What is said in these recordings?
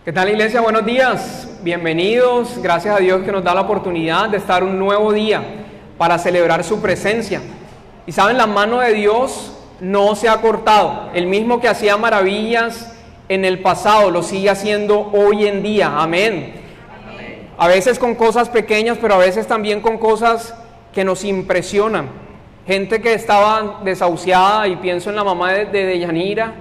¿Qué tal, iglesia? Buenos días, bienvenidos. Gracias a Dios que nos da la oportunidad de estar un nuevo día para celebrar su presencia. Y saben, la mano de Dios no se ha cortado. El mismo que hacía maravillas en el pasado lo sigue haciendo hoy en día. Amén. A veces con cosas pequeñas, pero a veces también con cosas que nos impresionan. Gente que estaba desahuciada, y pienso en la mamá de Deyanira,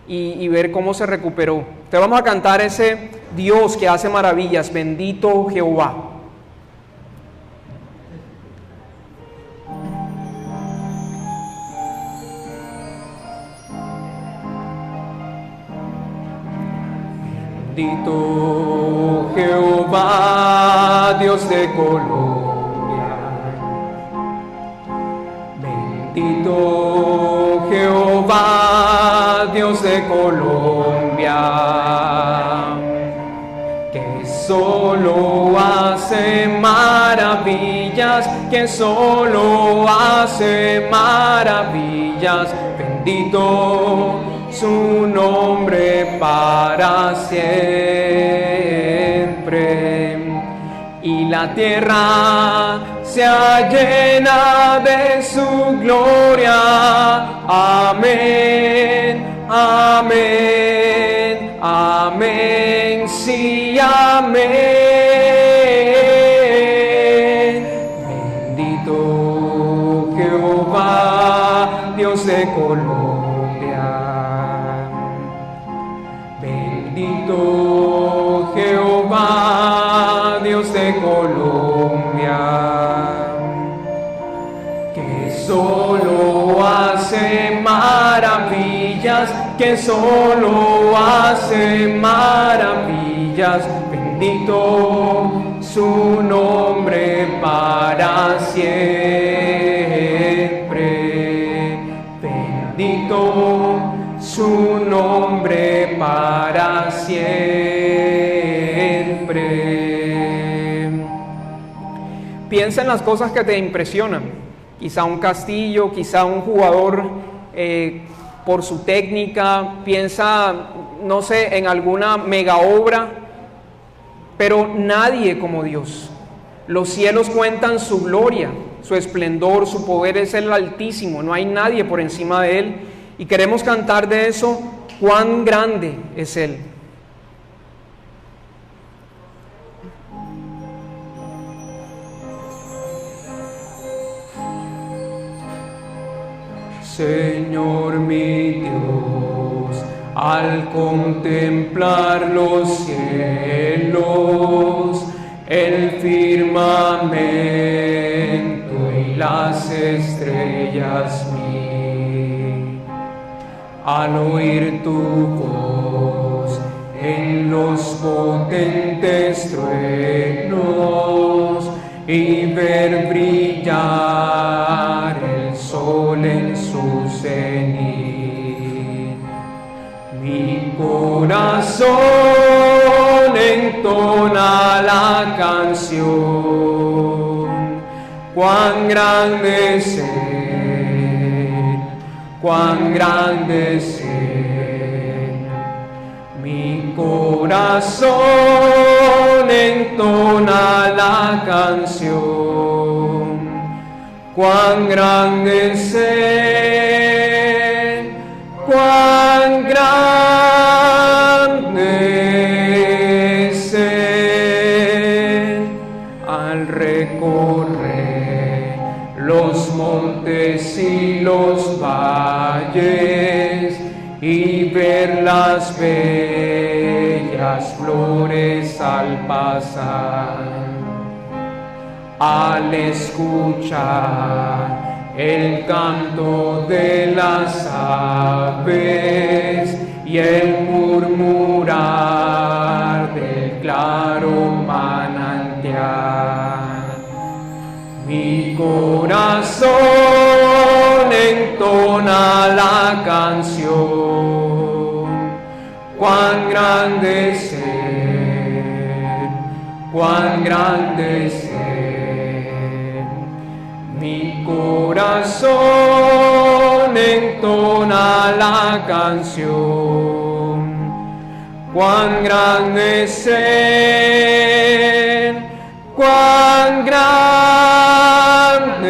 y ver cómo se recuperó. Entonces vamos a cantar ese Dios que hace maravillas, bendito Jehová. Bendito Jehová, Dios de Colombia. Bendito Jehová, Dios de Colombia, que solo hace maravillas, que solo hace maravillas. Bendito su nombre para siempre. Y la tierra sea llena de su gloria. Amén, amén, amén, sí, amén. Bendito Jehová, Dios de Colombia. Bendito Jehová, Dios de Colombia, que solo hace maravillas, que solo hace maravillas. Bendito su nombre para siempre. Bendito su nombre para siempre. Piensa en las cosas que te impresionan. Quizá un castillo, quizá un jugador por su técnica. Piensa, no sé, en alguna mega obra, pero nadie como Dios. Los cielos cuentan su gloria, su esplendor, su poder es el Altísimo. No hay nadie por encima de Él. Y queremos cantar de eso, cuán grande es Él. Señor mi Dios, al contemplar los cielos, el firmamento y las estrellas al oír tu voz en los potentes truenos y ver brillar el sol en su cenit, mi corazón entona la canción, cuán grande es Él, cuán grande es Él. Mi corazón entona la canción, cuán grande es Él, cuán grande es Él. Al recorrer los montes y los valles y ver las bellas flores al pasar, al escuchar el canto de las aves y el murmurar del claro manantial, mi corazón entona la canción, cuán grande es Él, cuán grande es Él. Mi corazón entona la canción, Cuán grande es Él, cuán grande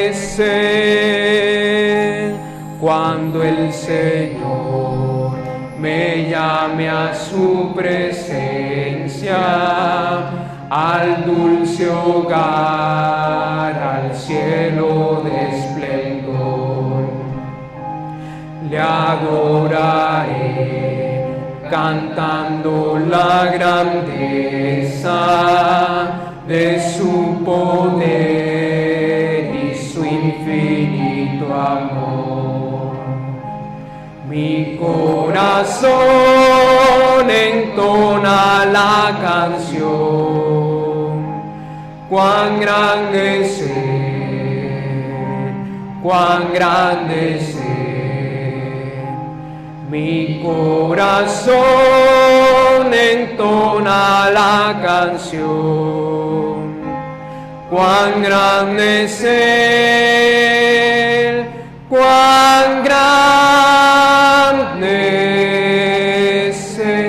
es Él. Cuando el Señor me llame a su presencia, al dulce hogar, al cielo de esplendor, le adoraré, cantando la grandeza de su poder y su infinito amor. Mi corazón entona la canción, cuán grande es Él, cuán grande es Él. Mi corazón entona la canción, cuán grande es Él, cuán grande es Él.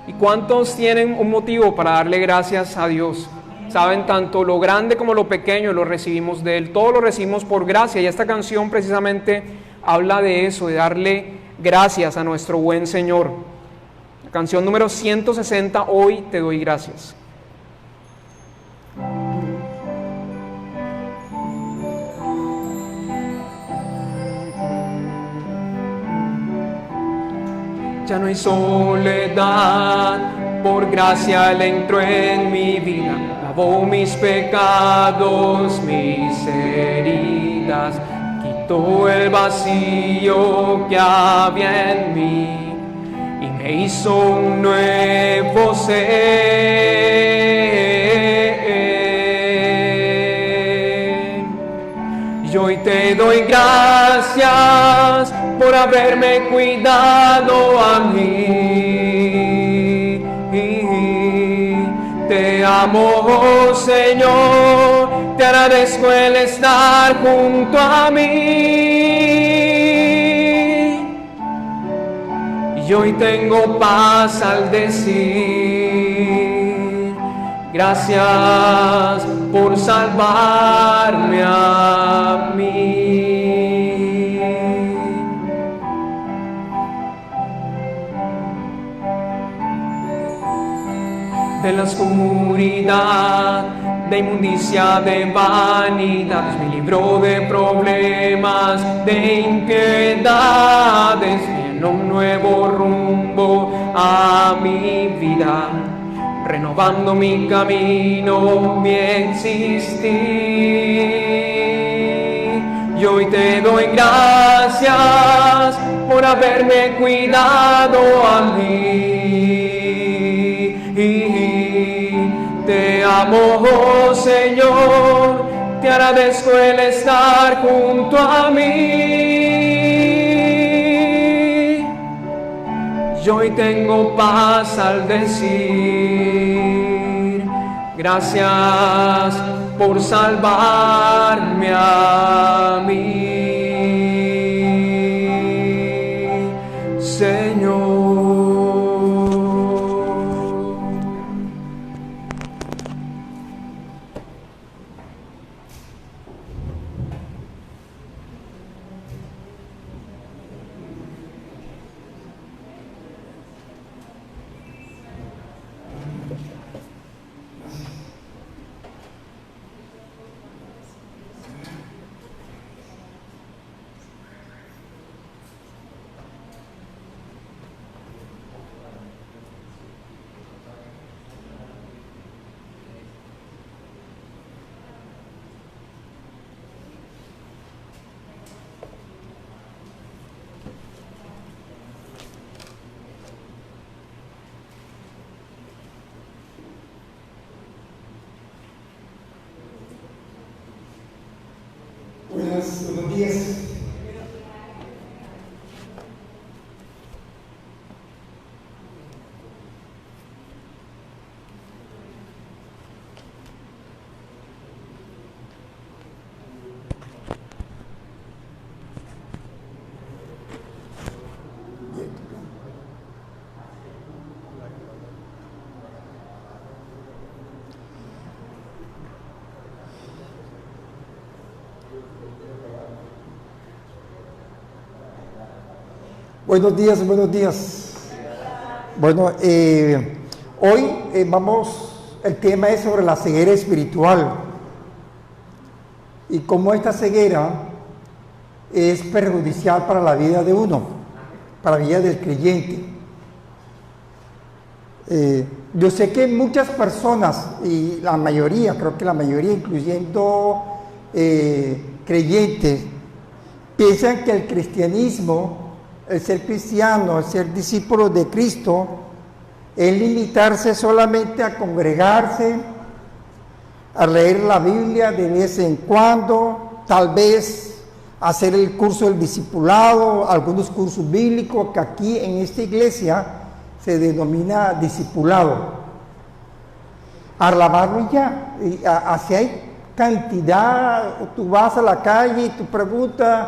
¿Y cuántos tienen un motivo para darle gracias a Dios? Saben, tanto lo grande como lo pequeño lo recibimos de Él, todo lo recibimos por gracia, y esta canción precisamente habla de eso, de darle gracias a nuestro buen Señor. La canción número 160, Hoy te doy gracias. Ya no hay soledad, por gracia Él entró en mi vida, lavó mis pecados, mis heridas, quitó el vacío que había en mí y me hizo un nuevo ser. Y hoy te doy gracias por haberme cuidado a mí. Te amo, Señor, te agradezco el estar junto a mí. Y hoy tengo paz al decir, gracias por salvarme a mí. De la oscuridad, de inmundicia, de vanidad, me libró de problemas, de inquietudes, en un nuevo rumbo a mi vida, renovando mi camino, mi existir. Y hoy te doy gracias por haberme cuidado a mí. Te amo, Señor, te agradezco el estar junto a mí. Y hoy tengo paz al decir, gracias por salvarme a mí, Señor. Buenos días, buenos días. Bueno, hoy el tema es sobre la ceguera espiritual y cómo esta ceguera es perjudicial para la vida de uno, para la vida del creyente. Yo sé que muchas personas, y la mayoría, creo que la mayoría, incluyendo creyentes, piensan que el cristianismo, el ser cristiano, el ser discípulo de Cristo, es limitarse solamente a congregarse, a leer la Biblia de vez en cuando, tal vez hacer el curso del discipulado, algunos cursos bíblicos que aquí en esta iglesia se denomina discipulado. Alabarlo ya, así hay cantidad. Tú vas a la calle y tú preguntas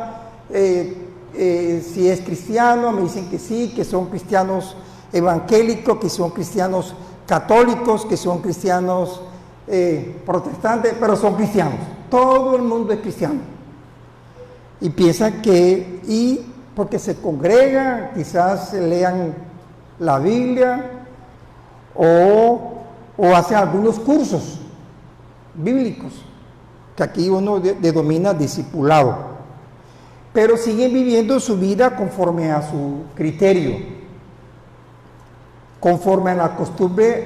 si es cristiano, me dicen que sí, que son cristianos evangélicos, que son cristianos católicos, que son cristianos protestantes, pero son cristianos. Todo el mundo es cristiano. Y piensan que, porque se congregan, quizás lean la Biblia o hacen algunos cursos bíblicos, que aquí uno denomina discipulado, pero siguen viviendo su vida conforme a su criterio, conforme a las costumbres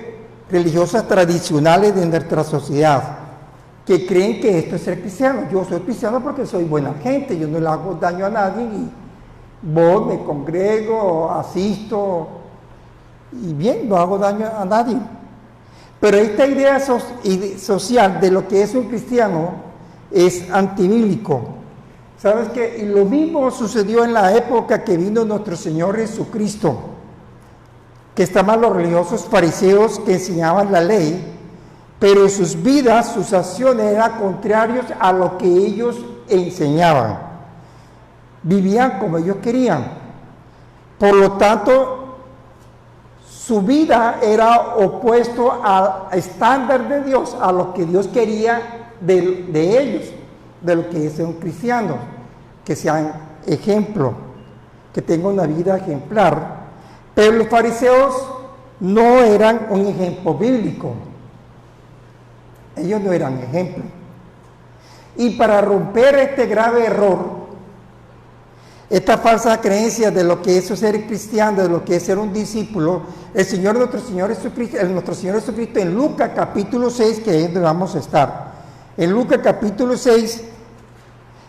religiosas tradicionales de nuestra sociedad, que creen que esto es ser cristiano. Yo soy cristiano porque soy buena gente, yo no le hago daño a nadie y voy, me congrego, asisto y bien, no hago daño a nadie. Pero esta idea social de lo que es un cristiano es antibíblico. ¿Sabes qué? Y lo mismo sucedió en la época que vino nuestro Señor Jesucristo, que estaban los religiosos fariseos que enseñaban la ley, pero sus vidas, sus acciones eran contrarios a lo que ellos enseñaban. Vivían como ellos querían. Por lo tanto, su vida era opuesto al estándar de Dios, a lo que Dios quería de ellos, de lo que es un cristiano, que sean ejemplo, que tengan una vida ejemplar. Pero los fariseos no eran un ejemplo bíblico. Ellos no eran ejemplo. Y para romper este grave error, esta falsa creencia de lo que es ser cristiano, de lo que es ser un discípulo, nuestro Señor Jesucristo en Lucas capítulo 6, que es donde vamos a estar. En Lucas capítulo 6,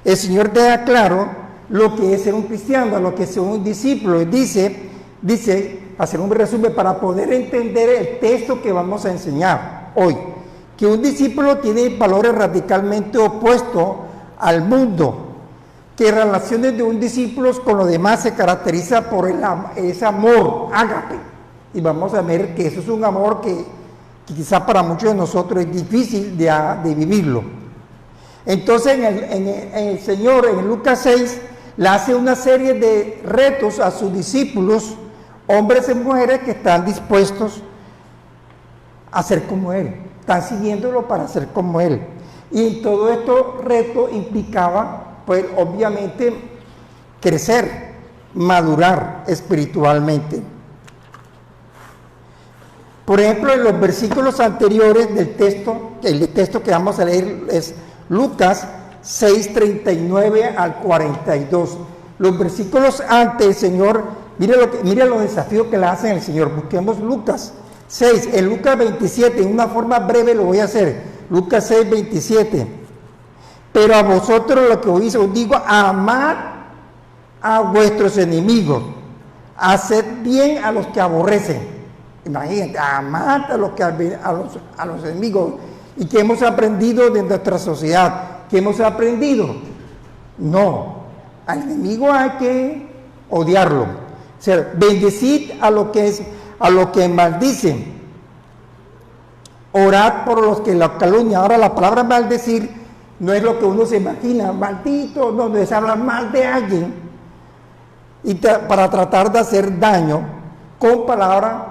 el Señor deja claro lo que es ser un cristiano, lo que es ser un discípulo. Dice, hacer un resumen para poder entender el texto que vamos a enseñar hoy, que un discípulo tiene valores radicalmente opuestos al mundo, que relaciones de un discípulo con los demás se caracteriza por ese amor, ágape. Y vamos a ver que eso es un amor que quizá para muchos de nosotros es difícil de vivirlo. Entonces el Señor en Lucas 6 le hace una serie de retos a sus discípulos, hombres y mujeres que están dispuestos a ser como Él, están siguiéndolo para ser como Él. Y en todo estos retos implicaba, pues obviamente, crecer, madurar espiritualmente. Por ejemplo, en los versículos anteriores del texto, el texto que vamos a leer es Lucas 6, 39 al 42. Los versículos antes, el Señor, mire los desafíos que le hacen el Señor. Busquemos Lucas 6, en Lucas 27, en una forma breve lo voy a hacer. Lucas 6, 27. Pero a vosotros lo que os digo, amad a vuestros enemigos, haced bien a los que aborrecen. Imagínate, amad a los enemigos. ¿Y qué hemos aprendido de nuestra sociedad? ¿Qué hemos aprendido? No, al enemigo hay que odiarlo. O sea, bendecid a lo que maldicen. Orad por los que la calumnian. Ahora la palabra maldecir no es lo que uno se imagina, maldito, donde se habla mal de alguien y para tratar de hacer daño con palabras,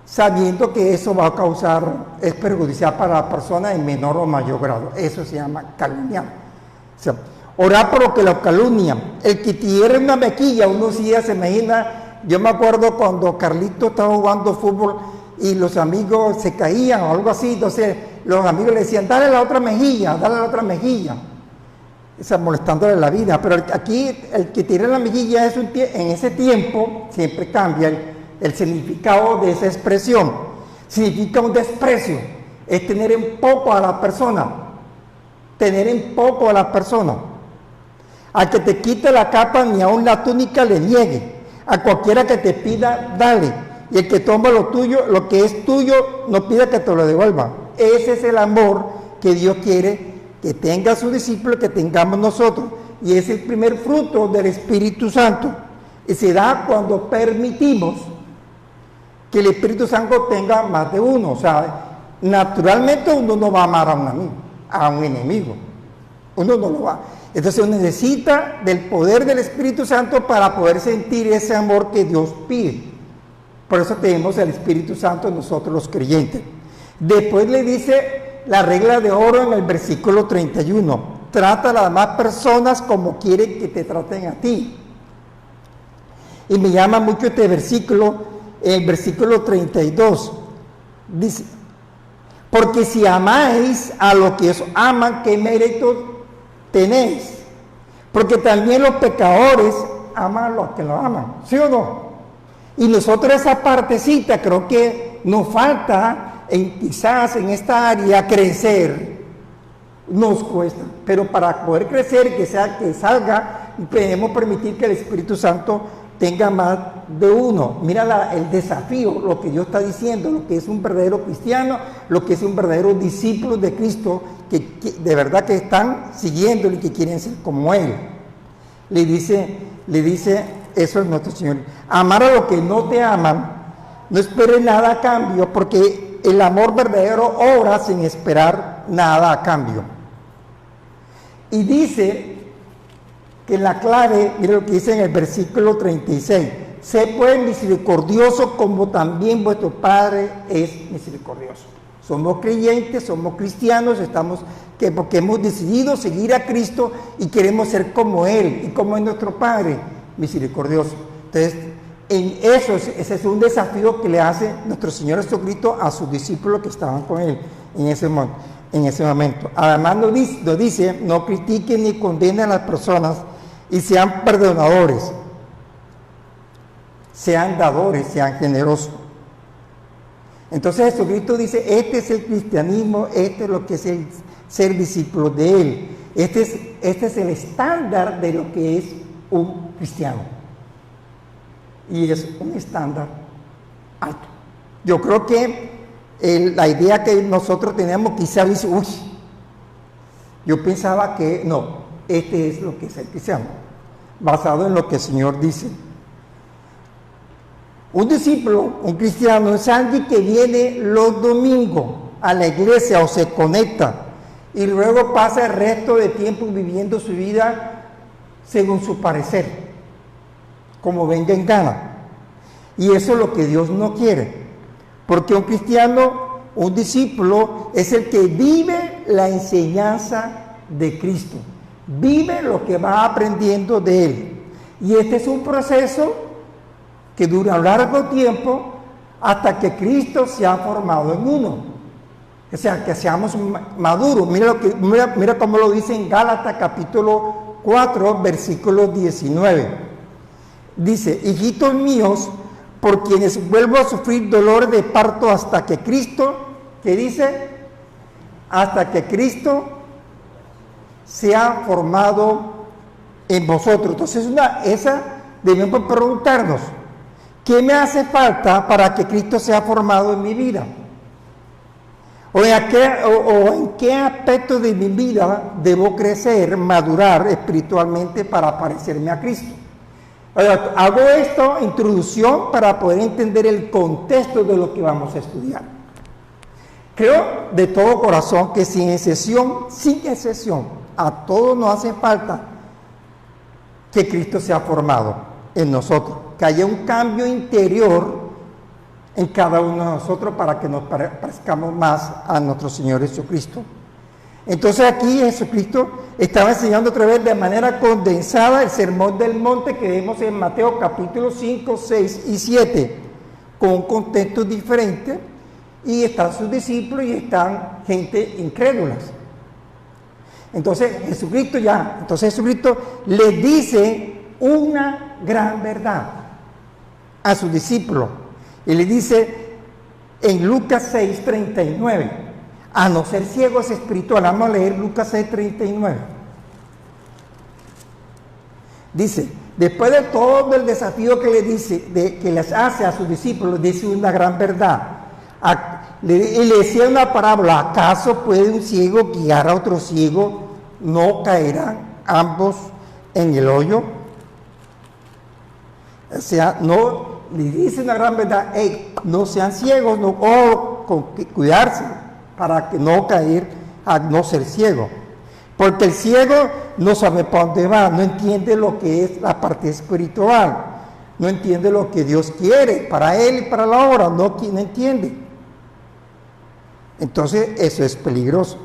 sabiendo que eso va a causar, es perjudicial para la persona en menor o mayor grado. Eso se llama calumniar. Orar por lo que lo calumnian. El que tiene una mejilla, uno sí ya se imagina. Yo me acuerdo cuando Carlito estaba jugando fútbol y los amigos se caían o algo así, entonces los amigos le decían, dale la otra mejilla, dale la otra mejilla. Esa molestándole la vida, pero aquí el que tiene la mejilla es en ese tiempo, siempre cambia el significado de esa expresión. Significa un desprecio, es tener en poco a la persona, tener en poco a la persona. Al que te quite la capa ni aun la túnica le niegue, a cualquiera que te pida, dale, y el que toma lo tuyo, lo que es tuyo, no pida que te lo devuelva. Ese es el amor que Dios quiere que tenga su discípulo, que tengamos nosotros, y es el primer fruto del Espíritu Santo, y se da cuando permitimos que el Espíritu Santo tenga más de uno. O sea, naturalmente uno no va a amar a un enemigo, uno no lo va. Entonces uno necesita del poder del Espíritu Santo para poder sentir ese amor que Dios pide. Por eso tenemos el Espíritu Santo nosotros los creyentes. Después le dice la regla de oro en el versículo 31. Trata a las demás personas como quieren que te traten a ti. Y me llama mucho este versículo, el versículo 32. Dice, porque si amáis a los que os aman, ¿qué mérito tenéis? Porque también los pecadores aman a los que los aman, ¿sí o no? Y nosotros esa partecita creo que nos falta quizás en esta área crecer, nos cuesta, pero para poder crecer, que salga, debemos permitir que el Espíritu Santo tenga más de uno. Mira el desafío, lo que Dios está diciendo, lo que es un verdadero cristiano, lo que es un verdadero discípulo de Cristo, que de verdad que están siguiéndolo y que quieren ser como Él. Le dice eso es nuestro Señor. Amar a los que no te aman, no esperes nada a cambio, porque el amor verdadero obra sin esperar nada a cambio. Y dice que la clave, mire lo que dice en el versículo 36, sé pues misericordioso como también vuestro Padre es misericordioso. Somos creyentes, somos cristianos, porque hemos decidido seguir a Cristo y queremos ser como Él y como es nuestro Padre, misericordioso. Entonces, ese es un desafío que le hace nuestro Señor Jesucristo a sus discípulos que estaban con Él en ese momento. Además nos dice, no critiquen ni condenen a las personas y sean perdonadores, sean dadores, sean generosos. Entonces Jesucristo dice, este es el cristianismo, este es lo que es el ser discípulo de Él. Este es el estándar de lo que es un cristiano. Y es un estándar alto. Yo creo que la idea que nosotros tenemos quizás dice, uy, yo pensaba que no, este es lo que es el cristiano, basado en lo que el Señor dice. Un discípulo, un cristiano, es alguien que viene los domingos a la iglesia o se conecta y luego pasa el resto de tiempo viviendo su vida según su parecer, como venga en gana. Y eso es lo que Dios no quiere, porque un cristiano, un discípulo, es el que vive la enseñanza de Cristo, vive lo que va aprendiendo de Él. Y este es un proceso que dura un largo tiempo hasta que Cristo se ha formado en uno. O sea, que seamos maduros. Mira cómo lo dice en Gálatas capítulo 4, versículo 19. Dice, hijitos míos, por quienes vuelvo a sufrir dolor de parto hasta que Cristo, ¿qué dice? Hasta que Cristo sea formado en vosotros. Entonces, debemos preguntarnos, ¿qué me hace falta para que Cristo sea formado en mi vida? ¿O en qué aspecto de mi vida debo crecer, madurar espiritualmente para parecerme a Cristo? Hago esta introducción para poder entender el contexto de lo que vamos a estudiar. Creo de todo corazón que sin excepción, a todos nos hace falta que Cristo sea formado en nosotros, que haya un cambio interior en cada uno de nosotros para que nos parezcamos más a nuestro Señor Jesucristo. Entonces aquí Jesucristo estaba enseñando otra vez de manera condensada el sermón del monte que vemos en Mateo capítulo 5, 6 y 7, con un contexto diferente, y están sus discípulos y están gente incrédula. Entonces Jesucristo les dice una gran verdad a sus discípulos, y le dice en Lucas 6:39, a no ser ciegos espirituales. Vamos a leer Lucas 6:39. Dice, después de todo el desafío que le dice, que les hace a sus discípulos, dice una gran verdad. Y le decía una parábola: ¿acaso puede un ciego guiar a otro ciego? ¿No caerán ambos en el hoyo? O sea, no le dice una gran verdad: hey, no sean ciegos, cuidarse para que no caer a no ser ciego. Porque el ciego no sabe para dónde va, no entiende lo que es la parte espiritual, no entiende lo que Dios quiere para él y para la obra, no entiende. Entonces eso es peligroso.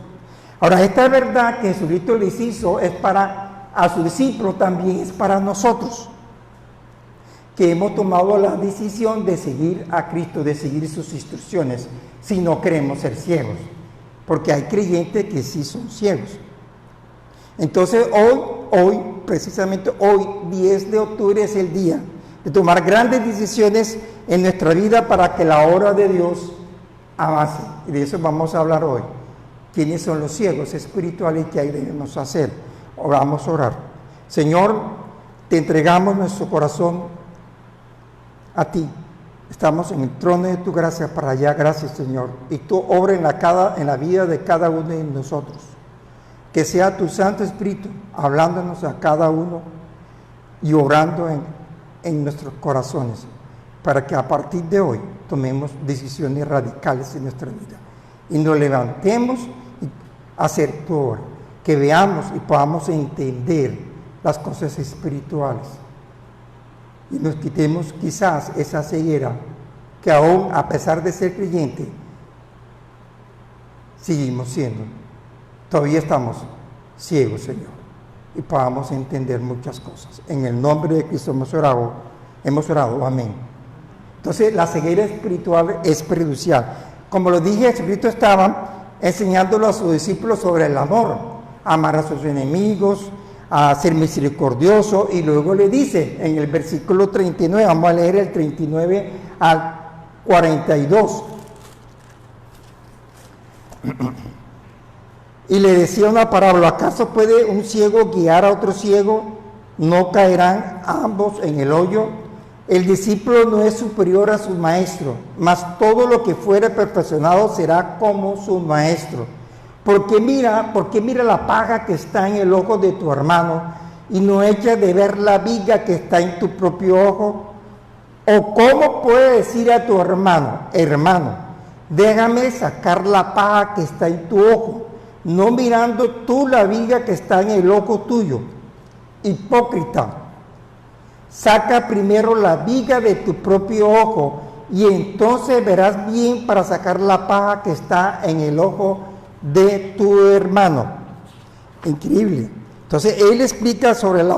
Ahora, esta verdad que Jesucristo les hizo es a sus discípulos, también es para nosotros, que hemos tomado la decisión de seguir a Cristo, de seguir sus instrucciones, si no queremos ser ciegos, porque hay creyentes que sí son ciegos. Entonces precisamente hoy, 10 de octubre, es el día de tomar grandes decisiones en nuestra vida para que la obra de Dios avance. Y de eso vamos a hablar hoy. ¿Quiénes son los ciegos espirituales y qué debemos hacer? Vamos a orar. Señor, te entregamos nuestro corazón a ti. Estamos en el trono de tu gracia para allá. Gracias, Señor. Y tú obra en la vida de cada uno de nosotros. Que sea tu Santo Espíritu hablándonos a cada uno y obrando en nuestros corazones, para que a partir de hoy tomemos decisiones radicales en nuestra vida y nos levantemos a hacer tu obra, que veamos y podamos entender las cosas espirituales y nos quitemos quizás esa ceguera que aún a pesar de ser creyente seguimos siendo. Todavía estamos ciegos, Señor, y podamos entender muchas cosas. En el nombre de Cristo hemos orado, amén. Entonces, la ceguera espiritual es perjudicial. Como lo dije, Jesucristo estaba enseñándolo a sus discípulos sobre el amor, amar a sus enemigos, a ser misericordioso, y luego le dice en el versículo 39, vamos a leer el 39 al 42. Y le decía una parábola: ¿acaso puede un ciego guiar a otro ciego? ¿No caerán ambos en el hoyo? El discípulo no es superior a su maestro, mas todo lo que fuere perfeccionado será como su maestro. Porque mira la paja que está en el ojo de tu hermano y no echas de ver la viga que está en tu propio ojo. ¿O cómo puede decir a tu hermano: déjame sacar la paja que está en tu ojo, no mirando tú la viga que está en el ojo tuyo? Hipócrita, saca primero la viga de tu propio ojo y entonces verás bien para sacar la paja que está en el ojo de tu hermano. Increíble. Entonces él explica sobre el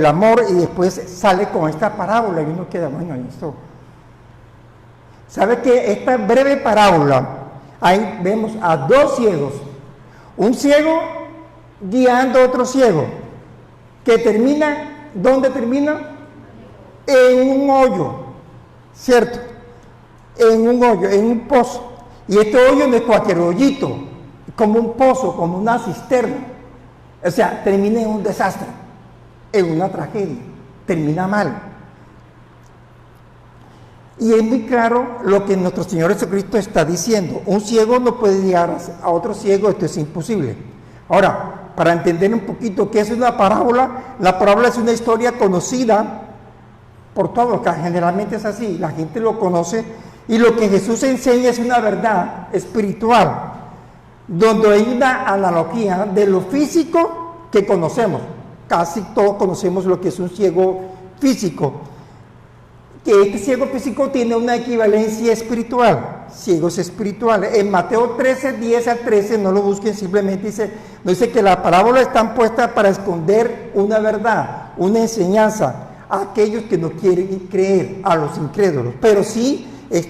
amor, y después sale con esta parábola y uno queda, bueno, esto. ¿Sabe que esta breve parábola, ahí vemos a dos ciegos, un ciego guiando a otro ciego, que termina, ¿dónde termina? En un hoyo, ¿cierto? En un hoyo, en un pozo. Y este hoyo no es cualquier hoyito, como un pozo, como una cisterna. O sea, termina en un desastre, en una tragedia, termina mal. Y es muy claro lo que nuestro Señor Jesucristo está diciendo: un ciego no puede guiar a otro ciego, esto es imposible. Ahora, para entender un poquito qué es una parábola, la parábola es una historia conocida por todos, que generalmente es así, la gente lo conoce, y lo que Jesús enseña es una verdad espiritual, donde hay una analogía de lo físico que conocemos. Casi todos conocemos lo que es un ciego físico, que este ciego físico tiene una equivalencia espiritual, ciegos espirituales. En Mateo 13, 10 al 13, no lo busquen, simplemente dice que las parábolas están puestas para esconder una verdad, una enseñanza a aquellos que no quieren creer, a los incrédulos, pero sí es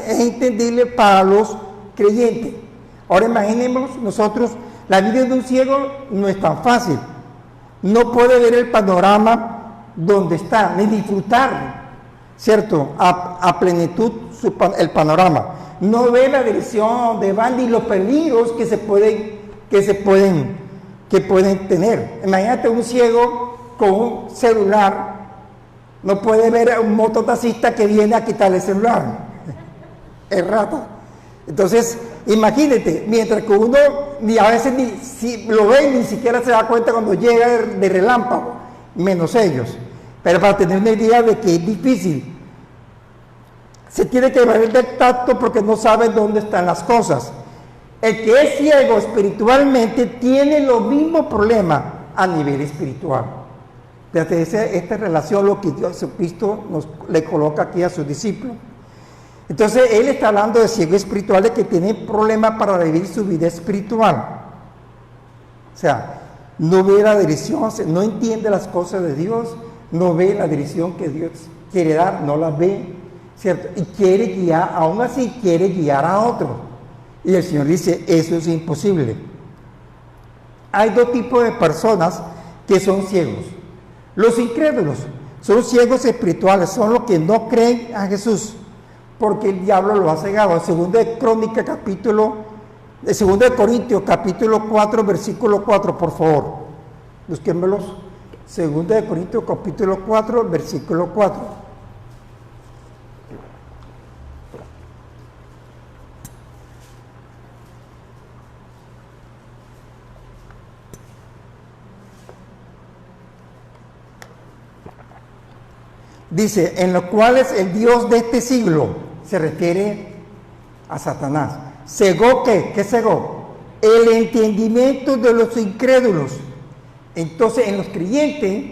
entendible para los creyentes. Ahora imaginemos nosotros, la vida de un ciego no es tan fácil, no puede ver el panorama donde está, ni disfrutar, ¿cierto?, a plenitud el panorama. No ve la dirección donde van ni los peligros que pueden tener. Imagínate un ciego con un celular, no puede ver a un mototaxista que viene a quitarle el celular. Es rata. Entonces, imagínate, mientras que uno a veces si lo ve ni siquiera se da cuenta cuando llega de relámpago, menos ellos. Pero para tener una idea de que es difícil, se tiene que ver del tacto porque no sabe dónde están las cosas. El que es ciego espiritualmente tiene los mismos problemas a nivel espiritual. Desde esta relación lo que Jesucristo le coloca aquí a sus discípulos. Entonces él está hablando de ciegos espirituales que tienen problemas para vivir su vida espiritual. O sea, no ve la dirección, no entiende las cosas de Dios, no ve la dirección que Dios quiere dar, no las ve, ¿cierto? Y quiere guiar, aún así quiere guiar a otros. Y el Señor dice, eso es imposible. Hay dos tipos de personas que son ciegos. Los incrédulos son ciegos espirituales, son los que no creen a Jesús, porque el diablo lo ha cegado. En 2 de Corintios capítulo 4, versículo 4, por favor. Busquémoslos. 2 de Corintios capítulo 4, versículo 4. Dice, en los cuales el Dios de este siglo, se refiere a Satanás, cegó ¿qué cegó? El entendimiento de los incrédulos. Entonces en los creyentes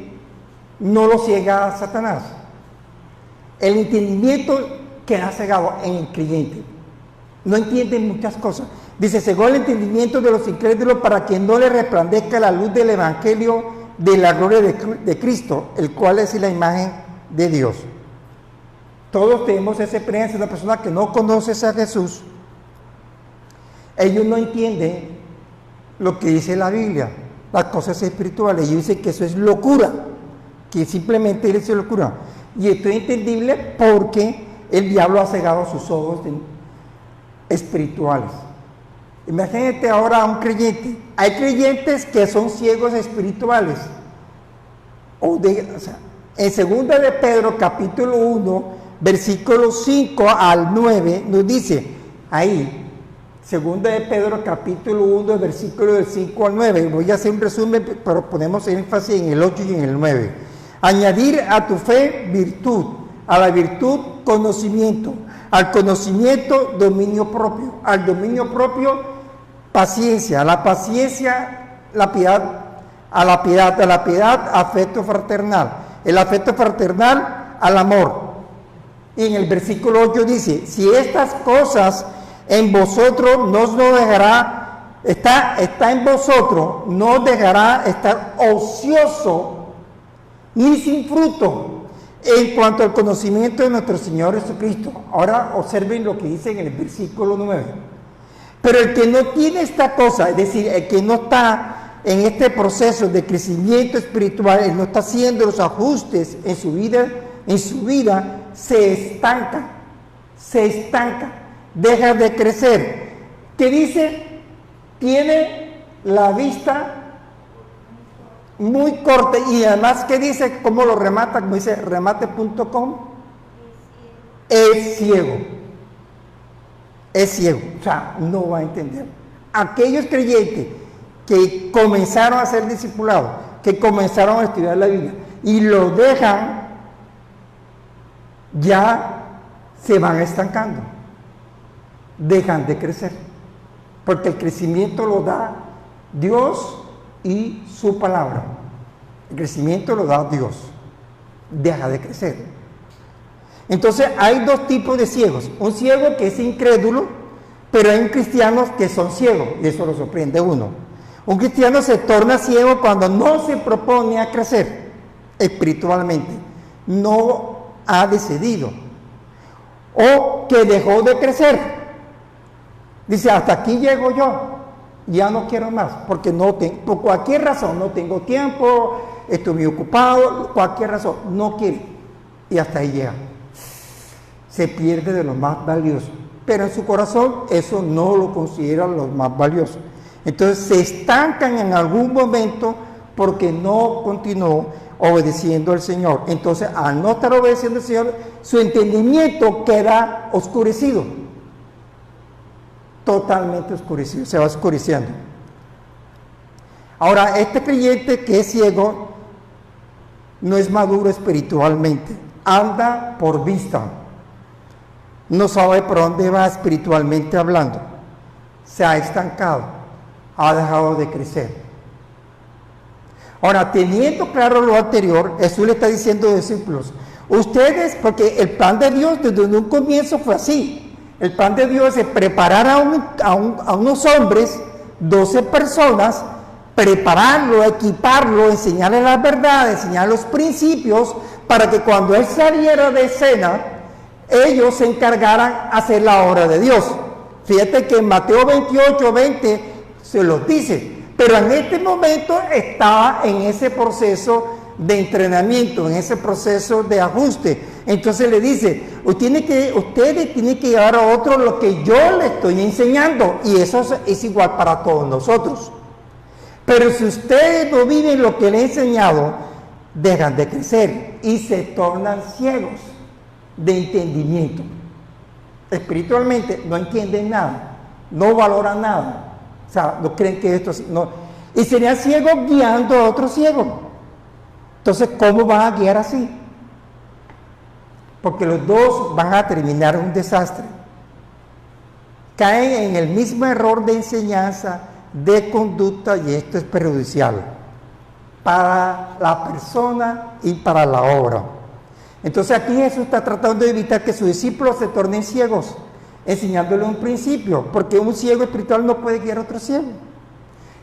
no lo ciega Satanás. El entendimiento queda cegado en el creyente. No entienden muchas cosas. Dice, cegó el entendimiento de los incrédulos para que no le resplandezca la luz del evangelio de la gloria de Cristo, el cual es la imagen de Dios. Todos tenemos esa experiencia de una persona que no conoce a Jesús. Ellos no entienden lo que dice la Biblia, las cosas espirituales. Ellos dicen que eso es locura, que simplemente es locura. Y esto es entendible porque el diablo ha cegado sus ojos espirituales. Imagínate ahora a un creyente. Hay creyentes que son ciegos espirituales. En 2 de Pedro, capítulo 1, versículos 5 al 9, nos dice, ahí, 2 de Pedro, capítulo 1, versículos del 5 al 9, voy a hacer un resumen, pero ponemos énfasis en el 8 y en el 9. Añadir a tu fe virtud, a la virtud conocimiento, al conocimiento dominio propio, al dominio propio paciencia, a la paciencia la piedad, a la piedad afecto fraternal, el afecto fraternal al amor. Y en el versículo 8 dice, si estas cosas en vosotros no os dejará, está en vosotros, no os dejará estar ocioso ni sin fruto en cuanto al conocimiento de nuestro Señor Jesucristo. Ahora observen lo que dice en el versículo 9. Pero el que no tiene esta cosa, es decir, el que no está en este proceso de crecimiento espiritual, él no está haciendo los ajustes en su vida, se estanca, deja de crecer. ¿Qué dice? Tiene la vista muy corta y además, ¿qué dice? ¿Cómo lo remata? Como dice remate.com, es ciego, o sea, no va a entender. Aquellos creyentes que comenzaron a ser discipulados, que comenzaron a estudiar la Biblia y lo dejan, ya se van estancando, dejan de crecer, porque el crecimiento lo da Dios y su palabra. El crecimiento lo da Dios, deja de crecer. Entonces hay dos tipos de ciegos, un ciego que es incrédulo, pero hay cristianos que son ciegos, y eso lo sorprende a uno. Un cristiano se torna ciego cuando no se propone a crecer espiritualmente, no ha decidido, o que dejó de crecer. Dice, hasta aquí llego yo, ya no quiero más, porque no tengo, por cualquier razón, no tengo tiempo, estoy muy ocupado, cualquier razón, no quiere, y hasta ahí llega. Se pierde de lo más valioso, pero en su corazón eso no lo considera lo más valioso. Entonces se estancan en algún momento porque no continuó obedeciendo al Señor. Entonces, al no estar obedeciendo al Señor, su entendimiento queda oscurecido, totalmente oscurecido, se va oscureciendo. Ahora, este creyente que es ciego no es maduro espiritualmente, anda por vista, no sabe por dónde va espiritualmente hablando, se ha estancado, ha dejado de crecer. Ahora, teniendo claro lo anterior, Jesús le está diciendo a los discípulos, ustedes, porque el plan de Dios desde un comienzo fue así, el plan de Dios es preparar a unos hombres, 12 personas, prepararlo, equiparlo, enseñarles la verdad, enseñarles los principios, para que cuando Él saliera de escena, ellos se encargaran de hacer la obra de Dios. Fíjate que en Mateo 28, 20 se los dice, pero en este momento estaba en ese proceso de entrenamiento, en ese proceso de ajuste. Entonces le dice, ustedes tienen que llevar a otros lo que yo les estoy enseñando, y eso es igual para todos nosotros. Pero si ustedes no viven lo que les he enseñado, dejan de crecer y se tornan ciegos de entendimiento. Espiritualmente no entienden nada, no valoran nada. O sea, no creen que esto no. Y serían ciegos guiando a otros ciegos. Entonces, ¿cómo van a guiar así? Porque los dos van a terminar en un desastre. Caen en el mismo error de enseñanza, de conducta, y esto es perjudicial para la persona y para la obra. Entonces aquí Jesús está tratando de evitar que sus discípulos se tornen ciegos, enseñándole un principio, porque un ciego espiritual no puede guiar a otro ciego.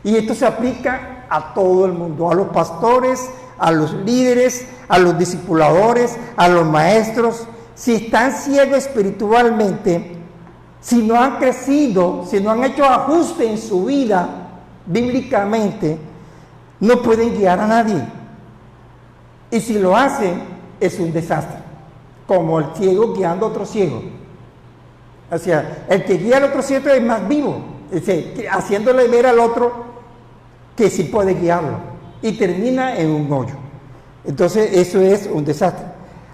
Y esto se aplica a todo el mundo, a los pastores, a los líderes, a los discipuladores, a los maestros. Si están ciegos espiritualmente, si no han crecido, si no han hecho ajuste en su vida bíblicamente, no pueden guiar a nadie. Y si lo hacen, es un desastre, como el ciego guiando a otro ciego. O sea, el que guía al otro ciego es más vivo, haciéndole ver al otro que sí puede guiarlo, y termina en un hoyo. Entonces eso es un desastre.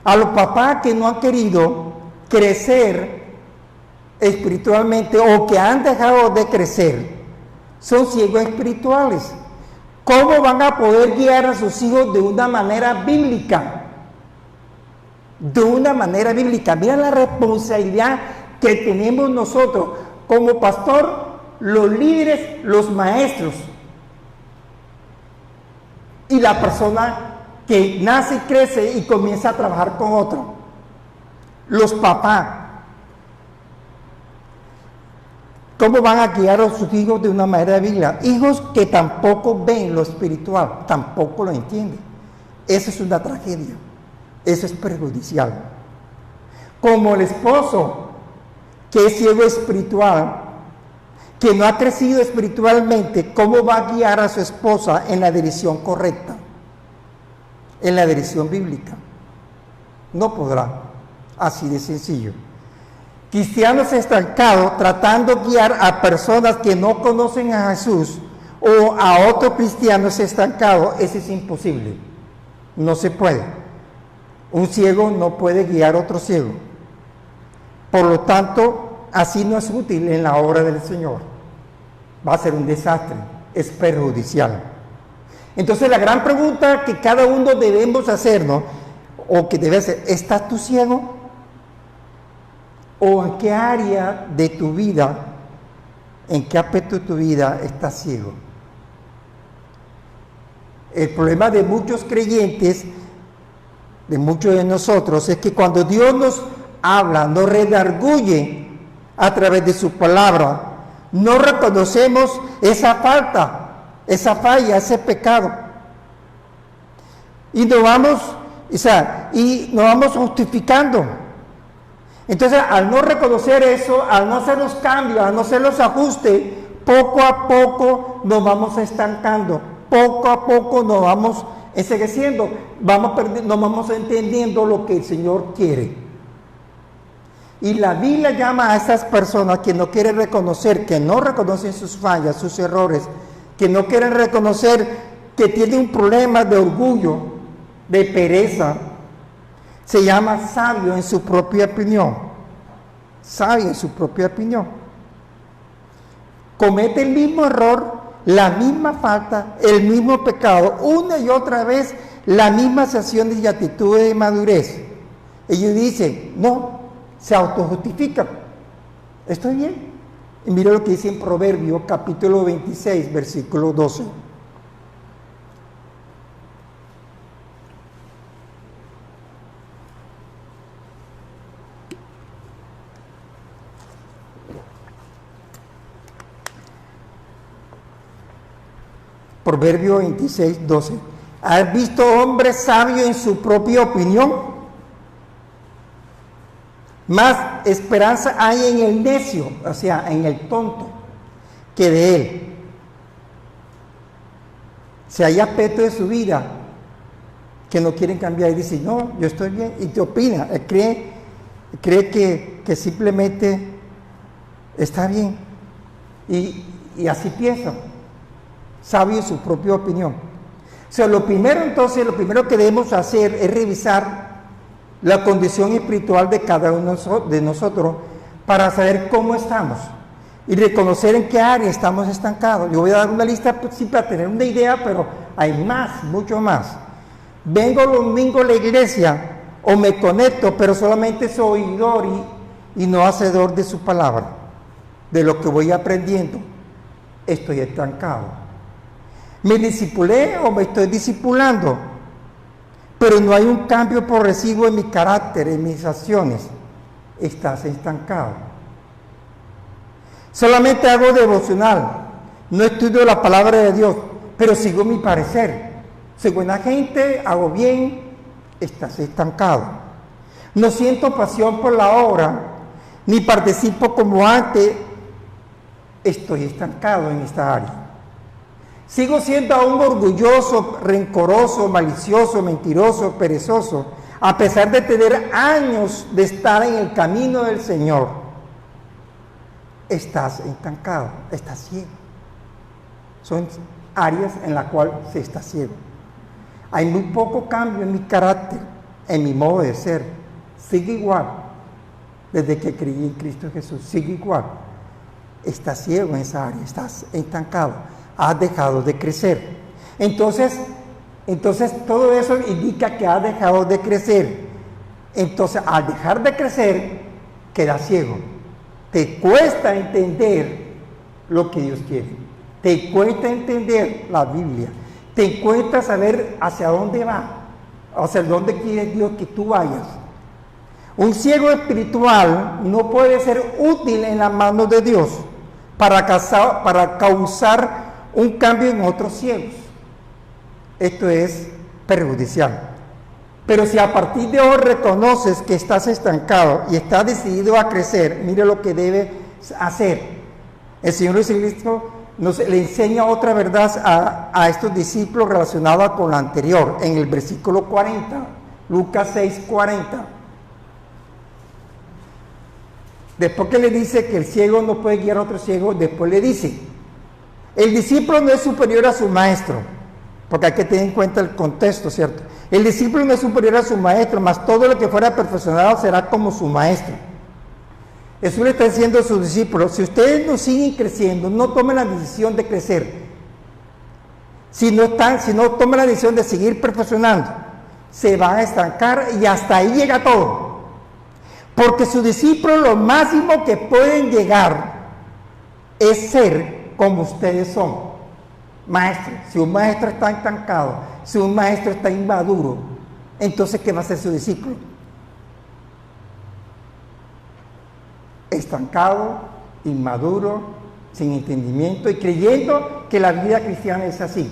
A los papás que no han querido crecer espiritualmente, o que han dejado de crecer, son ciegos espirituales. ¿Cómo van a poder guiar a sus hijos de una manera bíblica? De una manera bíblica. Mira la responsabilidad que tenemos nosotros como pastor, los líderes, los maestros, y la persona que nace y crece y comienza a trabajar con otro, los papás. ¿Cómo van a guiar a sus hijos de una manera bíblica? Hijos que tampoco ven lo espiritual, tampoco lo entienden. Eso es una tragedia, eso es perjudicial. Como el esposo que es ciego espiritual, que no ha crecido espiritualmente, ¿cómo va a guiar a su esposa en la dirección correcta? En la dirección bíblica. No podrá, así de sencillo. Cristianos estancados tratando de guiar a personas que no conocen a Jesús, o a otros cristianos estancados, eso es imposible. No se puede. Un ciego no puede guiar a otro ciego. Por lo tanto, así no es útil en la obra del Señor. Va a ser un desastre, es perjudicial. Entonces la gran pregunta que cada uno debemos hacernos, o que debe hacer, ¿estás tú ciego? ¿O en qué área de tu vida, en qué aspecto de tu vida estás ciego? El problema de muchos creyentes de muchos de nosotros es que cuando Dios nos habla, nos redarguye a través de su palabra, no reconocemos esa falta, esa falla, ese pecado. Y nos vamos, justificando. Entonces, al no reconocer eso, al no hacer los cambios, al no hacer los ajustes, poco a poco nos vamos estancando, poco a poco nos vamos ensegueciendo, nos vamos entendiendo lo que el Señor quiere. Y la Biblia llama a esas personas que no quieren reconocer, que no reconocen sus fallas, sus errores, que no quieren reconocer que tienen un problema de orgullo, de pereza. Se llama sabio en su propia opinión. Sabio en su propia opinión. Comete el mismo error, la misma falta, el mismo pecado, una y otra vez, las mismas acciones y actitudes de madurez. Ellos dicen, no, se autojustifican. Estoy bien. Y mira lo que dice en Proverbios, capítulo 26, versículo 12. Proverbio 26, 12. ¿Has visto hombre sabio en su propia opinión? Más esperanza hay en el necio, o sea, en el tonto, que de él. Si hay aspectos de su vida que no quieren cambiar y dicen, no, yo estoy bien, y te opina, él cree que simplemente está bien, y así piensa. Sabio en su propia opinión. O sea, lo primero que debemos hacer es revisar la condición espiritual de cada uno de nosotros para saber cómo estamos y reconocer en qué área estamos estancados. Yo voy a dar una lista sí, para tener una idea, pero hay más, mucho más. Vengo los domingos a la iglesia o me conecto, pero solamente soy oidor y no hacedor de su palabra, de lo que voy aprendiendo. Estoy estancado. ¿Me discipulé o me estoy discipulando? Pero no hay un cambio progresivo en mi carácter, en mis acciones. Estás estancado. Solamente hago devocional, no estudio la palabra de Dios, pero sigo mi parecer. Soy buena gente, hago bien, estás estancado. No siento pasión por la obra, ni participo como antes, estoy estancado en esta área. Sigo siendo aún orgulloso, rencoroso, malicioso, mentiroso, perezoso, a pesar de tener años de estar en el camino del Señor. Estás estancado, estás ciego. Son áreas en las cuales se está ciego. Hay muy poco cambio en mi carácter, en mi modo de ser. Sigue igual. Desde que creí en Cristo Jesús, sigue igual. Estás ciego en esa área, estás estancado. Has dejado de crecer. Entonces todo eso indica que has dejado de crecer. Entonces, al dejar de crecer, quedas ciego. Te cuesta entender lo que Dios quiere. Te cuesta entender la Biblia. Te cuesta saber hacia dónde va, hacia dónde quiere Dios que tú vayas. Un ciego espiritual no puede ser útil en las manos de Dios para causar un cambio en otros ciegos. Esto es perjudicial. Pero si a partir de hoy reconoces que estás estancado y estás decidido a crecer, mire lo que debes hacer. El Señor Jesucristo le enseña otra verdad a estos discípulos relacionada con la anterior, en el versículo 40, Lucas 6:40. Después que le dice que el ciego no puede guiar a otro ciego, después le dice, el discípulo no es superior a su maestro, porque hay que tener en cuenta el contexto, ¿cierto? El discípulo no es superior a su maestro, mas todo lo que fuera perfeccionado será como su maestro. Jesús le está diciendo a sus discípulos, si ustedes no siguen creciendo, no tomen la decisión de crecer, si no toman la decisión de seguir perfeccionando, se van a estancar y hasta ahí llega todo. Porque sus discípulos lo máximo que pueden llegar es ser como ustedes son, maestros. Si un maestro está estancado, si un maestro está inmaduro, entonces ¿qué va a hacer su discípulo? Estancado, inmaduro, sin entendimiento y creyendo que la vida cristiana es así,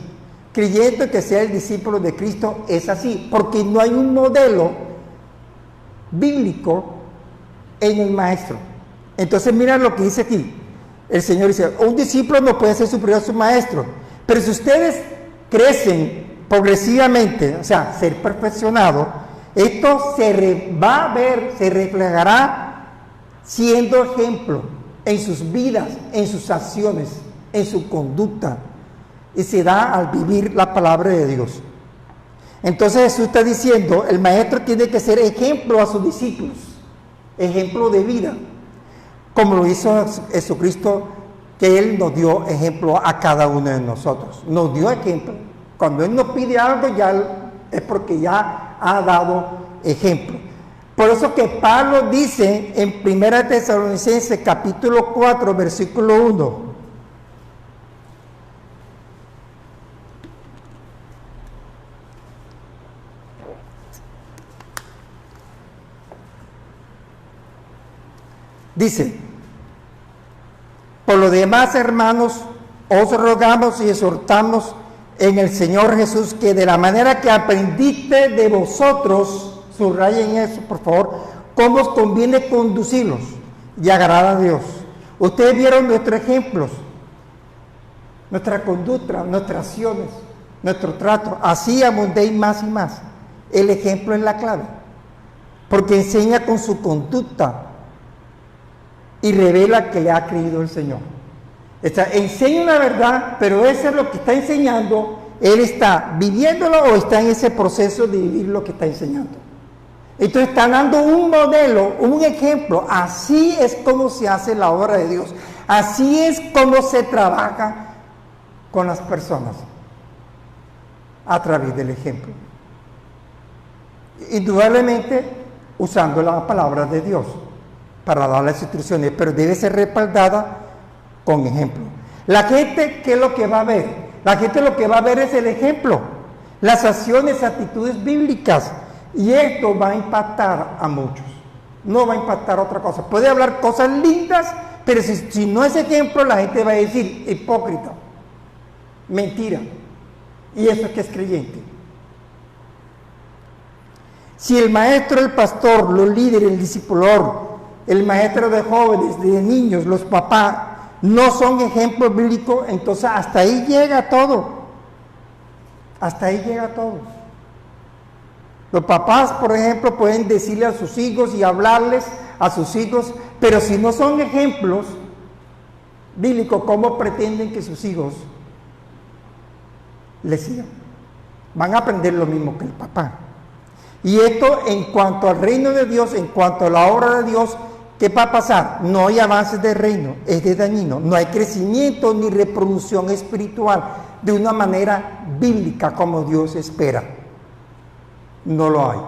creyendo que ser el discípulo de Cristo es así, porque no hay un modelo bíblico en el maestro. Entonces mira lo que dice aquí, el Señor dice, un discípulo no puede ser superior a su maestro, pero si ustedes crecen progresivamente, o sea, ser perfeccionado, esto va a ver, se reflejará siendo ejemplo en sus vidas, en sus acciones, en su conducta, y se da al vivir la palabra de Dios. Entonces Jesús está diciendo, el maestro tiene que ser ejemplo a sus discípulos, ejemplo de vida, como lo hizo Jesucristo, que Él nos dio ejemplo a cada uno de nosotros, nos dio ejemplo. Cuando Él nos pide algo, ya es porque ya ha dado ejemplo. Por eso que Pablo dice en 1 Tesalonicenses capítulo 4, versículo 1, dice, por lo demás, hermanos, os rogamos y exhortamos en el Señor Jesús que de la manera que aprendiste de vosotros, subrayen eso por favor, cómo os conviene conducirlos y agradar a Dios. Ustedes vieron nuestros ejemplos, nuestra conducta, nuestras acciones, nuestro trato, así abundéis más y más. El ejemplo es la clave, porque enseña con su conducta y revela que le ha creído el Señor. Enseña una verdad, pero eso es lo que está enseñando, él está viviéndolo o está en ese proceso de vivir lo que está enseñando. Entonces está dando un modelo, un ejemplo. Así es como se hace la obra de Dios. Así es como se trabaja con las personas, a través del ejemplo. Indudablemente usando la palabra de Dios para dar las instrucciones, pero debe ser respaldada con ejemplo. La gente, ¿qué es lo que va a ver? La gente lo que va a ver es el ejemplo, las acciones, actitudes bíblicas, y esto va a impactar a muchos. No va a impactar otra cosa. Puede hablar cosas lindas, pero si no es ejemplo, la gente va a decir hipócrita, mentira, y eso es que es creyente. Si el maestro, el pastor, los líderes, el discipulador, el maestro de jóvenes, de niños, los papás, no son ejemplos bíblicos, entonces hasta ahí llega todo. Hasta ahí llega todo. Los papás, por ejemplo, pueden decirle a sus hijos y hablarles a sus hijos, pero si no son ejemplos bíblicos, ¿cómo pretenden que sus hijos les sigan? Van a aprender lo mismo que el papá. Y esto en cuanto al reino de Dios, en cuanto a la obra de Dios, ¿qué va a pasar? No hay avances del reino, es de dañino. No hay crecimiento ni reproducción espiritual de una manera bíblica como Dios espera. No lo hay.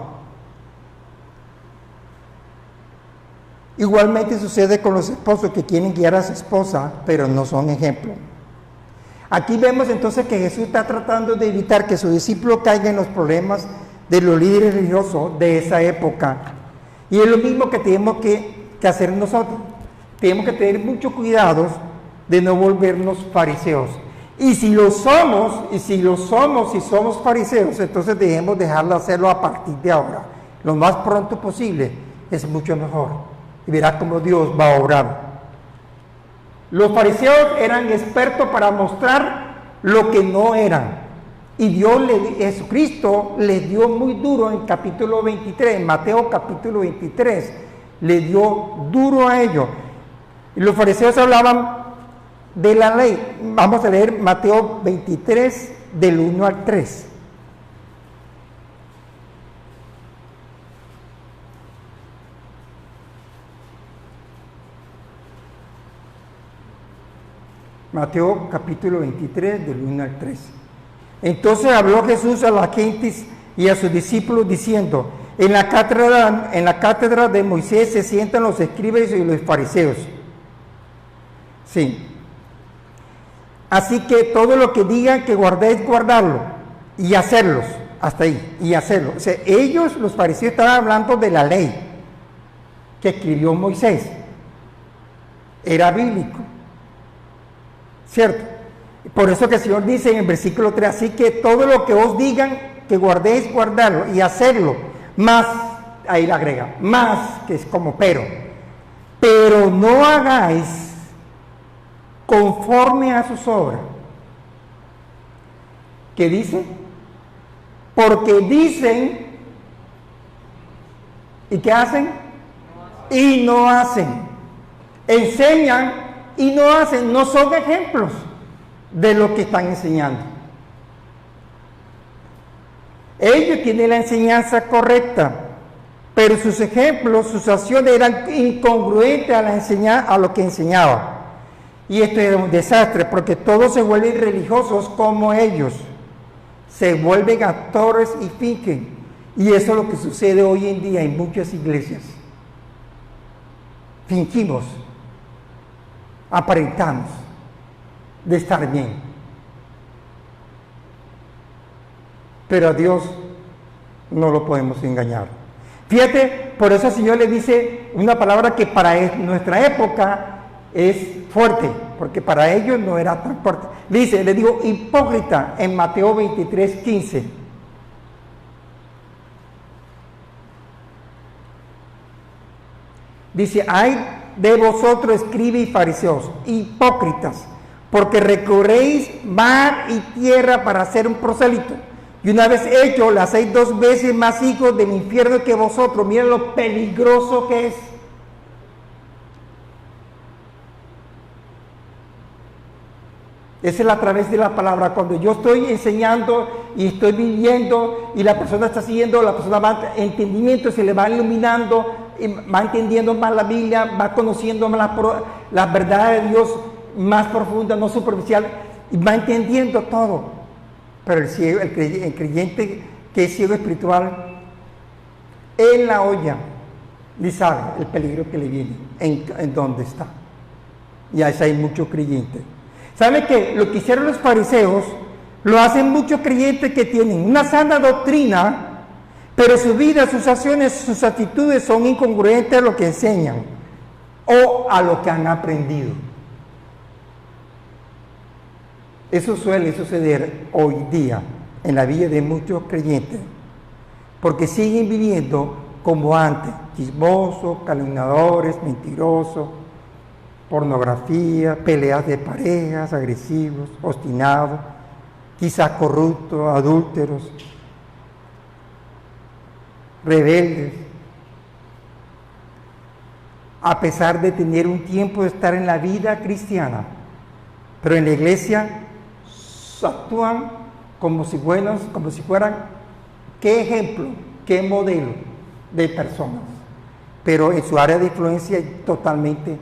Igualmente sucede con los esposos que quieren guiar a su esposa, pero no son ejemplo. Aquí vemos entonces que Jesús está tratando de evitar que su discípulo caiga en los problemas de los líderes religiosos de esa época. Y es lo mismo que tenemos que hacer nosotros. Tenemos que tener mucho cuidado de no volvernos fariseos. Y si somos fariseos, entonces debemos dejarlo hacerlo a partir de ahora. Lo más pronto posible es mucho mejor. Y verá cómo Dios va a obrar. Los fariseos eran expertos para mostrar lo que no eran. Y Jesucristo les dio muy duro en capítulo 23, en Mateo capítulo 23, le dio duro a ellos. Y los fariseos hablaban de la ley. Vamos a leer Mateo 23, del 1 al 3. Mateo capítulo 23, del 1 al 3. Entonces habló Jesús a las gentes y a sus discípulos diciendo: en la cátedra de Moisés se sientan los escribas y los fariseos. Sí. Así que todo lo que digan que guardéis, guardarlo y hacerlos. hasta ahí, y hacerlo. O sea, ellos, los fariseos, estaban hablando de la ley que escribió Moisés. Era bíblico, ¿cierto? Por eso que el Señor dice en el versículo 3, así que todo lo que os digan que guardéis, guardarlo y hacerlo, más, ahí le agrega, más, que es como pero no hagáis conforme a sus obras. ¿Qué dice? Porque dicen, ¿y qué hacen? Y no hacen. Enseñan y no hacen, no son ejemplos de lo que están enseñando. Ellos tienen la enseñanza correcta, pero sus ejemplos, sus acciones eran incongruentes a lo que enseñaba. Y esto era un desastre, porque todos se vuelven religiosos como ellos. Se vuelven actores y fingen. Y eso es lo que sucede hoy en día en muchas iglesias. Fingimos, aparentamos de estar bien. Pero a Dios no lo podemos engañar. Fíjate, por eso el Señor le dice una palabra que para nuestra época es fuerte, porque para ellos no era tan fuerte. Le digo hipócrita en Mateo 23:15. Dice, ay de vosotros, escribas y fariseos, hipócritas, porque recorréis mar y tierra para hacer un prosélito, y una vez hecho, le hacéis 2 veces más hijos del infierno que vosotros. Miren lo peligroso que es. Esa es a través de la palabra. Cuando yo estoy enseñando y estoy viviendo y la persona está siguiendo, la persona va entendimiento, se le va iluminando, va entendiendo más la Biblia, va conociendo más la verdad de Dios más profunda, no superficial, y va entendiendo todo. Pero el ciego, el creyente que es ciego espiritual, en la olla, le sabe el peligro que le viene, en dónde está. Y ahí hay muchos creyentes. ¿Sabe qué? Lo que hicieron los fariseos, lo hacen muchos creyentes que tienen una sana doctrina, pero su vida, sus acciones, sus actitudes son incongruentes a lo que enseñan o a lo que han aprendido. Eso suele suceder hoy día en la vida de muchos creyentes, porque siguen viviendo como antes, chismosos, calumniadores, mentirosos, pornografía, peleas de parejas, agresivos, obstinados, quizás corruptos, adúlteros, rebeldes. A pesar de tener un tiempo de estar en la vida cristiana, pero en la iglesia actúan como si fueran, qué ejemplo, qué modelo de personas, pero en su área de influencia totalmente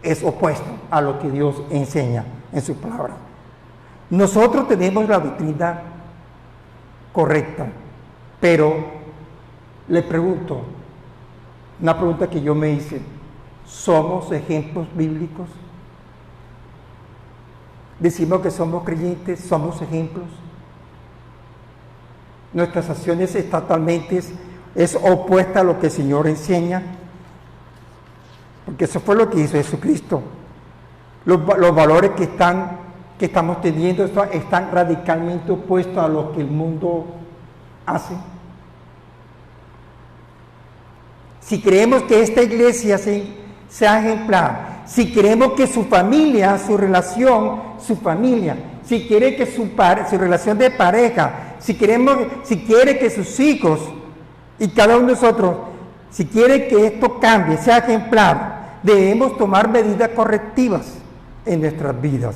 es opuesto a lo que Dios enseña en su palabra. Nosotros tenemos la doctrina correcta, pero le pregunto, una pregunta que yo me hice, ¿somos ejemplos bíblicos? Decimos que somos creyentes, somos ejemplos. Nuestras acciones es opuesta a lo que el Señor enseña, porque eso fue lo que hizo Jesucristo. Los valores que estamos teniendo están radicalmente opuestos a lo que el mundo hace. Si creemos que esta iglesia sea ejemplar, si queremos que su familia, si quiere que su relación de pareja, si quiere que sus hijos y cada uno de nosotros, si quiere que esto cambie, sea ejemplar, debemos tomar medidas correctivas en nuestras vidas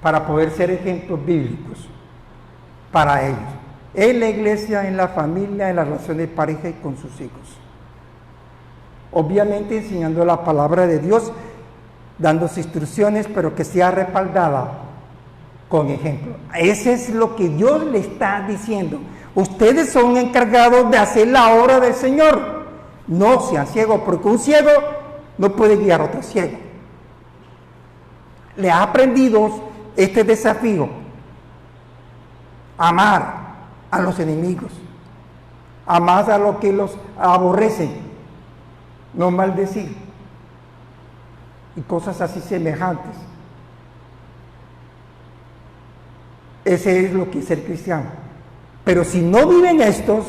para poder ser ejemplos bíblicos para ellos, en la iglesia, en la familia, en la relación de pareja y con sus hijos. Obviamente enseñando la palabra de Dios, dándose instrucciones, pero que sea respaldada con ejemplo. Ese es lo que Dios le está diciendo. Ustedes son encargados de hacer la obra del Señor. No sean ciegos, porque un ciego no puede guiar a otro ciego. Le ha aprendido este desafío. Amar, a los enemigos, amad a los que los aborrecen, no maldecir, y cosas así semejantes. Ese es lo que es ser cristiano. Pero si no viven estos,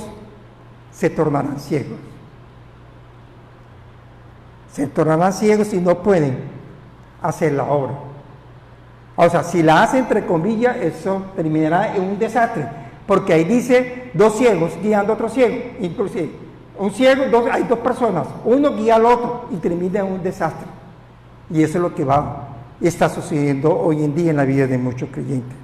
se tornarán ciegos. Se tornarán ciegos y no pueden hacer la obra. O sea, si la hacen entre comillas, eso terminará en un desastre. Porque ahí dice 2 ciegos guiando a otro ciego. Inclusive, un ciego, hay 2 personas. Uno guía al otro y termina en un desastre. Y eso es lo que está sucediendo hoy en día en la vida de muchos creyentes.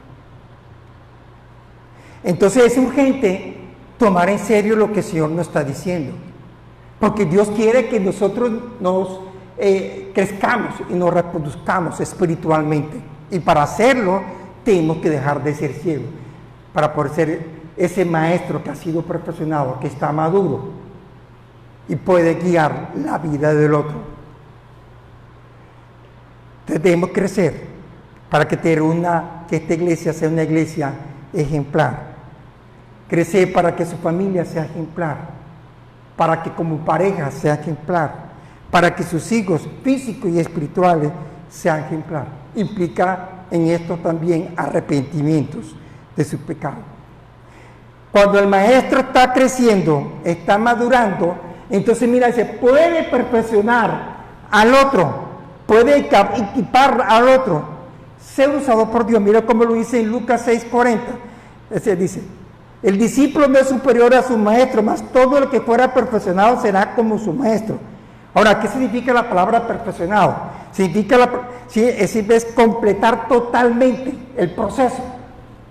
Entonces es urgente tomar en serio lo que el Señor nos está diciendo, porque Dios quiere que nosotros nos crezcamos y nos reproduzcamos espiritualmente, y para hacerlo tenemos que dejar de ser ciegos, para poder ser ese maestro que ha sido perfeccionado, que está maduro y puede guiar la vida del otro. Entonces debemos crecer para que esta iglesia sea una iglesia ejemplar. Crecer para que su familia sea ejemplar, para que como pareja sea ejemplar, para que sus hijos físicos y espirituales sean ejemplar. Implica en esto también arrepentimientos de sus pecados. Cuando el maestro está creciendo, está madurando, entonces mira, dice, puede perfeccionar al otro, puede equipar al otro, ser usado por Dios. Mira cómo lo dice en Lucas 6:40. Ese dice, el discípulo no es superior a su maestro, mas todo el que fuera perfeccionado será como su maestro. Ahora, ¿qué significa la palabra perfeccionado? Es completar totalmente el proceso,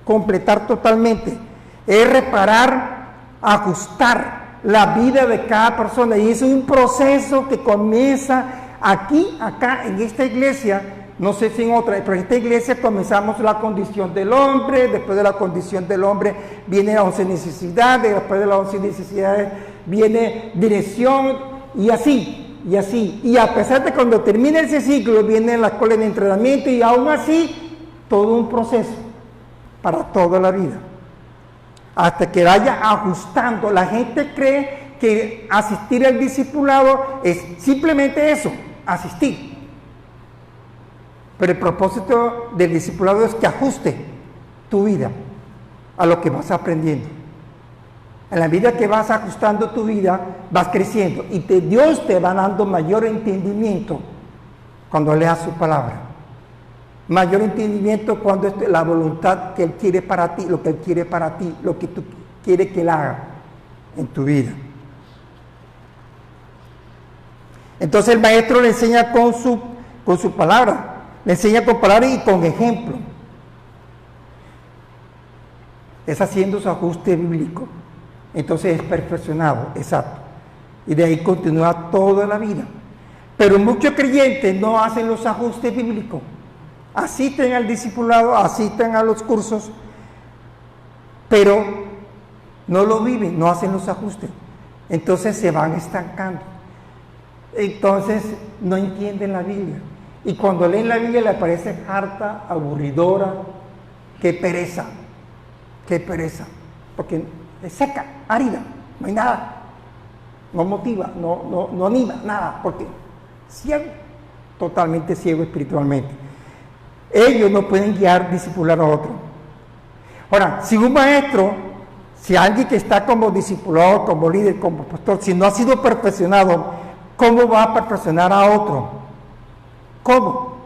completar totalmente. Es reparar, ajustar la vida de cada persona, y es un proceso que comienza aquí, acá, en esta iglesia. No sé si en otra, pero en esta iglesia comenzamos la condición del hombre, después de la condición del hombre viene las 11 necesidades, después de las 11 necesidades viene dirección, y así, y así. Y a pesar de cuando termina ese ciclo, viene la escuela de entrenamiento, y aún así, todo un proceso para toda la vida. Hasta que vaya ajustando. La gente cree que asistir al discipulado es simplemente eso, asistir. Pero el propósito del discipulado es que ajuste tu vida a lo que vas aprendiendo. En la medida que vas ajustando tu vida, vas creciendo, y Dios te va dando mayor entendimiento cuando leas su palabra. Mayor entendimiento cuando es la voluntad que Él quiere para ti, lo que Él quiere para ti, lo que tú quieres que Él haga en tu vida. Entonces el maestro le enseña con su palabra. Le enseña con palabras y con ejemplo. Es haciendo su ajuste bíblico. Entonces es perfeccionado, exacto. Y de ahí continúa toda la vida. Pero muchos creyentes no hacen los ajustes bíblicos. Asisten al discipulado, asisten a los cursos, pero no lo viven, no hacen los ajustes. Entonces se van estancando. Entonces no entienden la Biblia. Y cuando leen la Biblia le parece harta, aburridora, qué pereza, porque es seca, árida, no hay nada, no motiva, no anima, nada, porque ciego, totalmente ciego espiritualmente. Ellos no pueden guiar, discipular a otro. Ahora, si un maestro, si alguien que está como discipulador, como líder, como pastor, si no ha sido perfeccionado, ¿cómo va a perfeccionar a otro? ¿Cómo?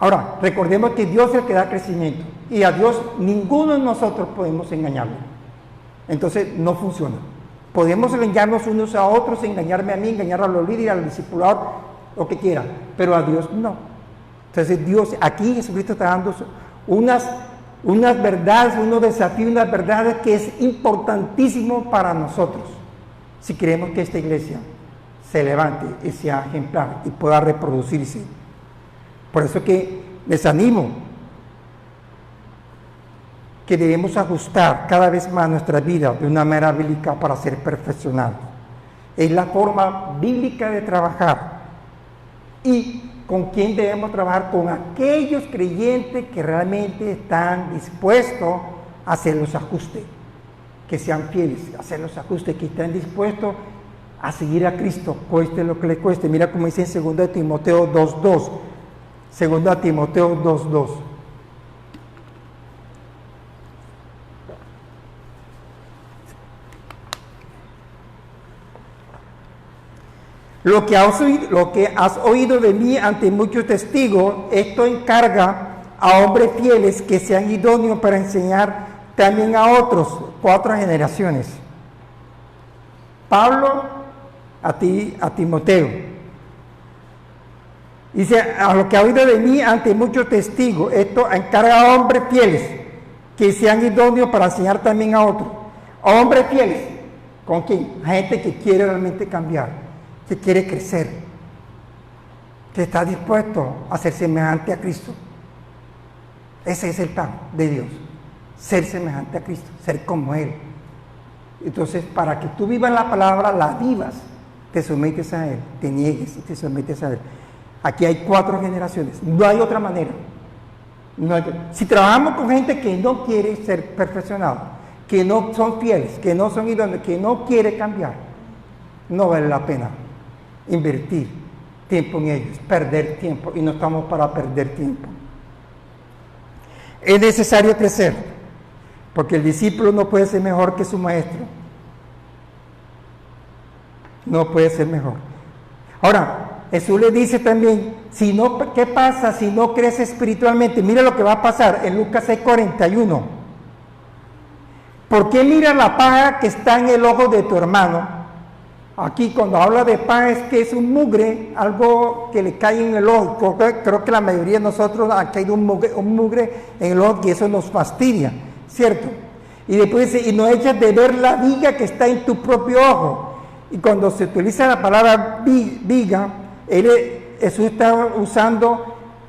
Ahora, recordemos que Dios es el que da crecimiento, y a Dios ninguno de nosotros podemos engañarlo. Entonces no funciona. Podemos engañarnos unos a otros, engañarme a mí, engañar a los líderes, al discipulador, lo que quiera, pero a Dios no. Entonces Dios, aquí Jesucristo está dando unas verdades, unos desafíos, unas verdades que es importantísimo para nosotros, si queremos que esta iglesia se levante y sea ejemplar y pueda reproducirse. Por eso que les animo que debemos ajustar cada vez más nuestra vida de una manera bíblica para ser perfeccionados. Es la forma bíblica de trabajar, y ¿Con quién debemos trabajar? Con aquellos creyentes que realmente están dispuestos a hacer los ajustes, que sean fieles, a hacer los ajustes, que están dispuestos a seguir a Cristo, cueste lo que le cueste. Mira como dice en 2 Timoteo 2:2. 2 Timoteo 2:2. Lo que has oído de mí ante muchos testigos, esto encarga a hombres fieles que sean idóneos para enseñar también a otros, 4 generaciones. Pablo a Timoteo. Dice, a lo que ha oído de mí ante muchos testigos, esto encarga a hombres fieles que sean idóneos para enseñar también a otros. A hombres fieles, ¿con quién? A gente que quiere realmente cambiar, que quiere crecer, que está dispuesto a ser semejante a Cristo. Ese es el plan de Dios, ser semejante a Cristo, ser como Él. Entonces, para que tú vivas la palabra, la vivas, te sometes a Él, te niegues y te sometes a Él. Aquí hay 4 generaciones, no hay otra manera. Si trabajamos con gente que no quiere ser perfeccionado, que no son fieles, que no son idóneos, que no quiere cambiar, no vale la pena invertir tiempo en ellos, perder tiempo, y no estamos para perder tiempo. Es necesario crecer, porque el discípulo no puede ser mejor que su maestro. No puede ser mejor. Ahora, Jesús le dice también, ¿qué pasa si no creces espiritualmente? Mira lo que va a pasar en Lucas 6:41. ¿Por qué miras la paja que está en el ojo de tu hermano? Aquí cuando habla de paja es que es un mugre, algo que le cae en el ojo. Creo que la mayoría de nosotros ha caído un mugre en el ojo y eso nos fastidia, ¿cierto? Y después dice, y no echas de ver la viga que está en tu propio ojo. Y cuando se utiliza la palabra viga, Jesús está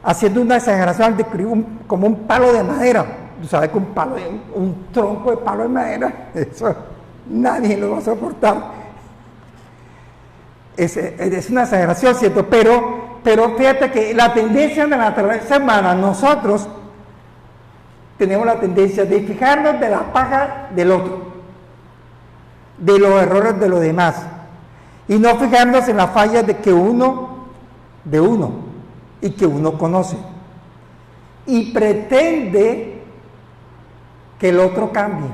haciendo una exageración de como un palo de madera. Tú sabes que un tronco de palo de madera, eso nadie lo va a soportar. Es una exageración, ¿cierto? Pero fíjate que la tendencia de la naturaleza humana, nosotros tenemos la tendencia de fijarnos de la paja del otro, de los errores de los demás, y no fijarnos en las fallas de uno y que uno conoce, y pretende que el otro cambie,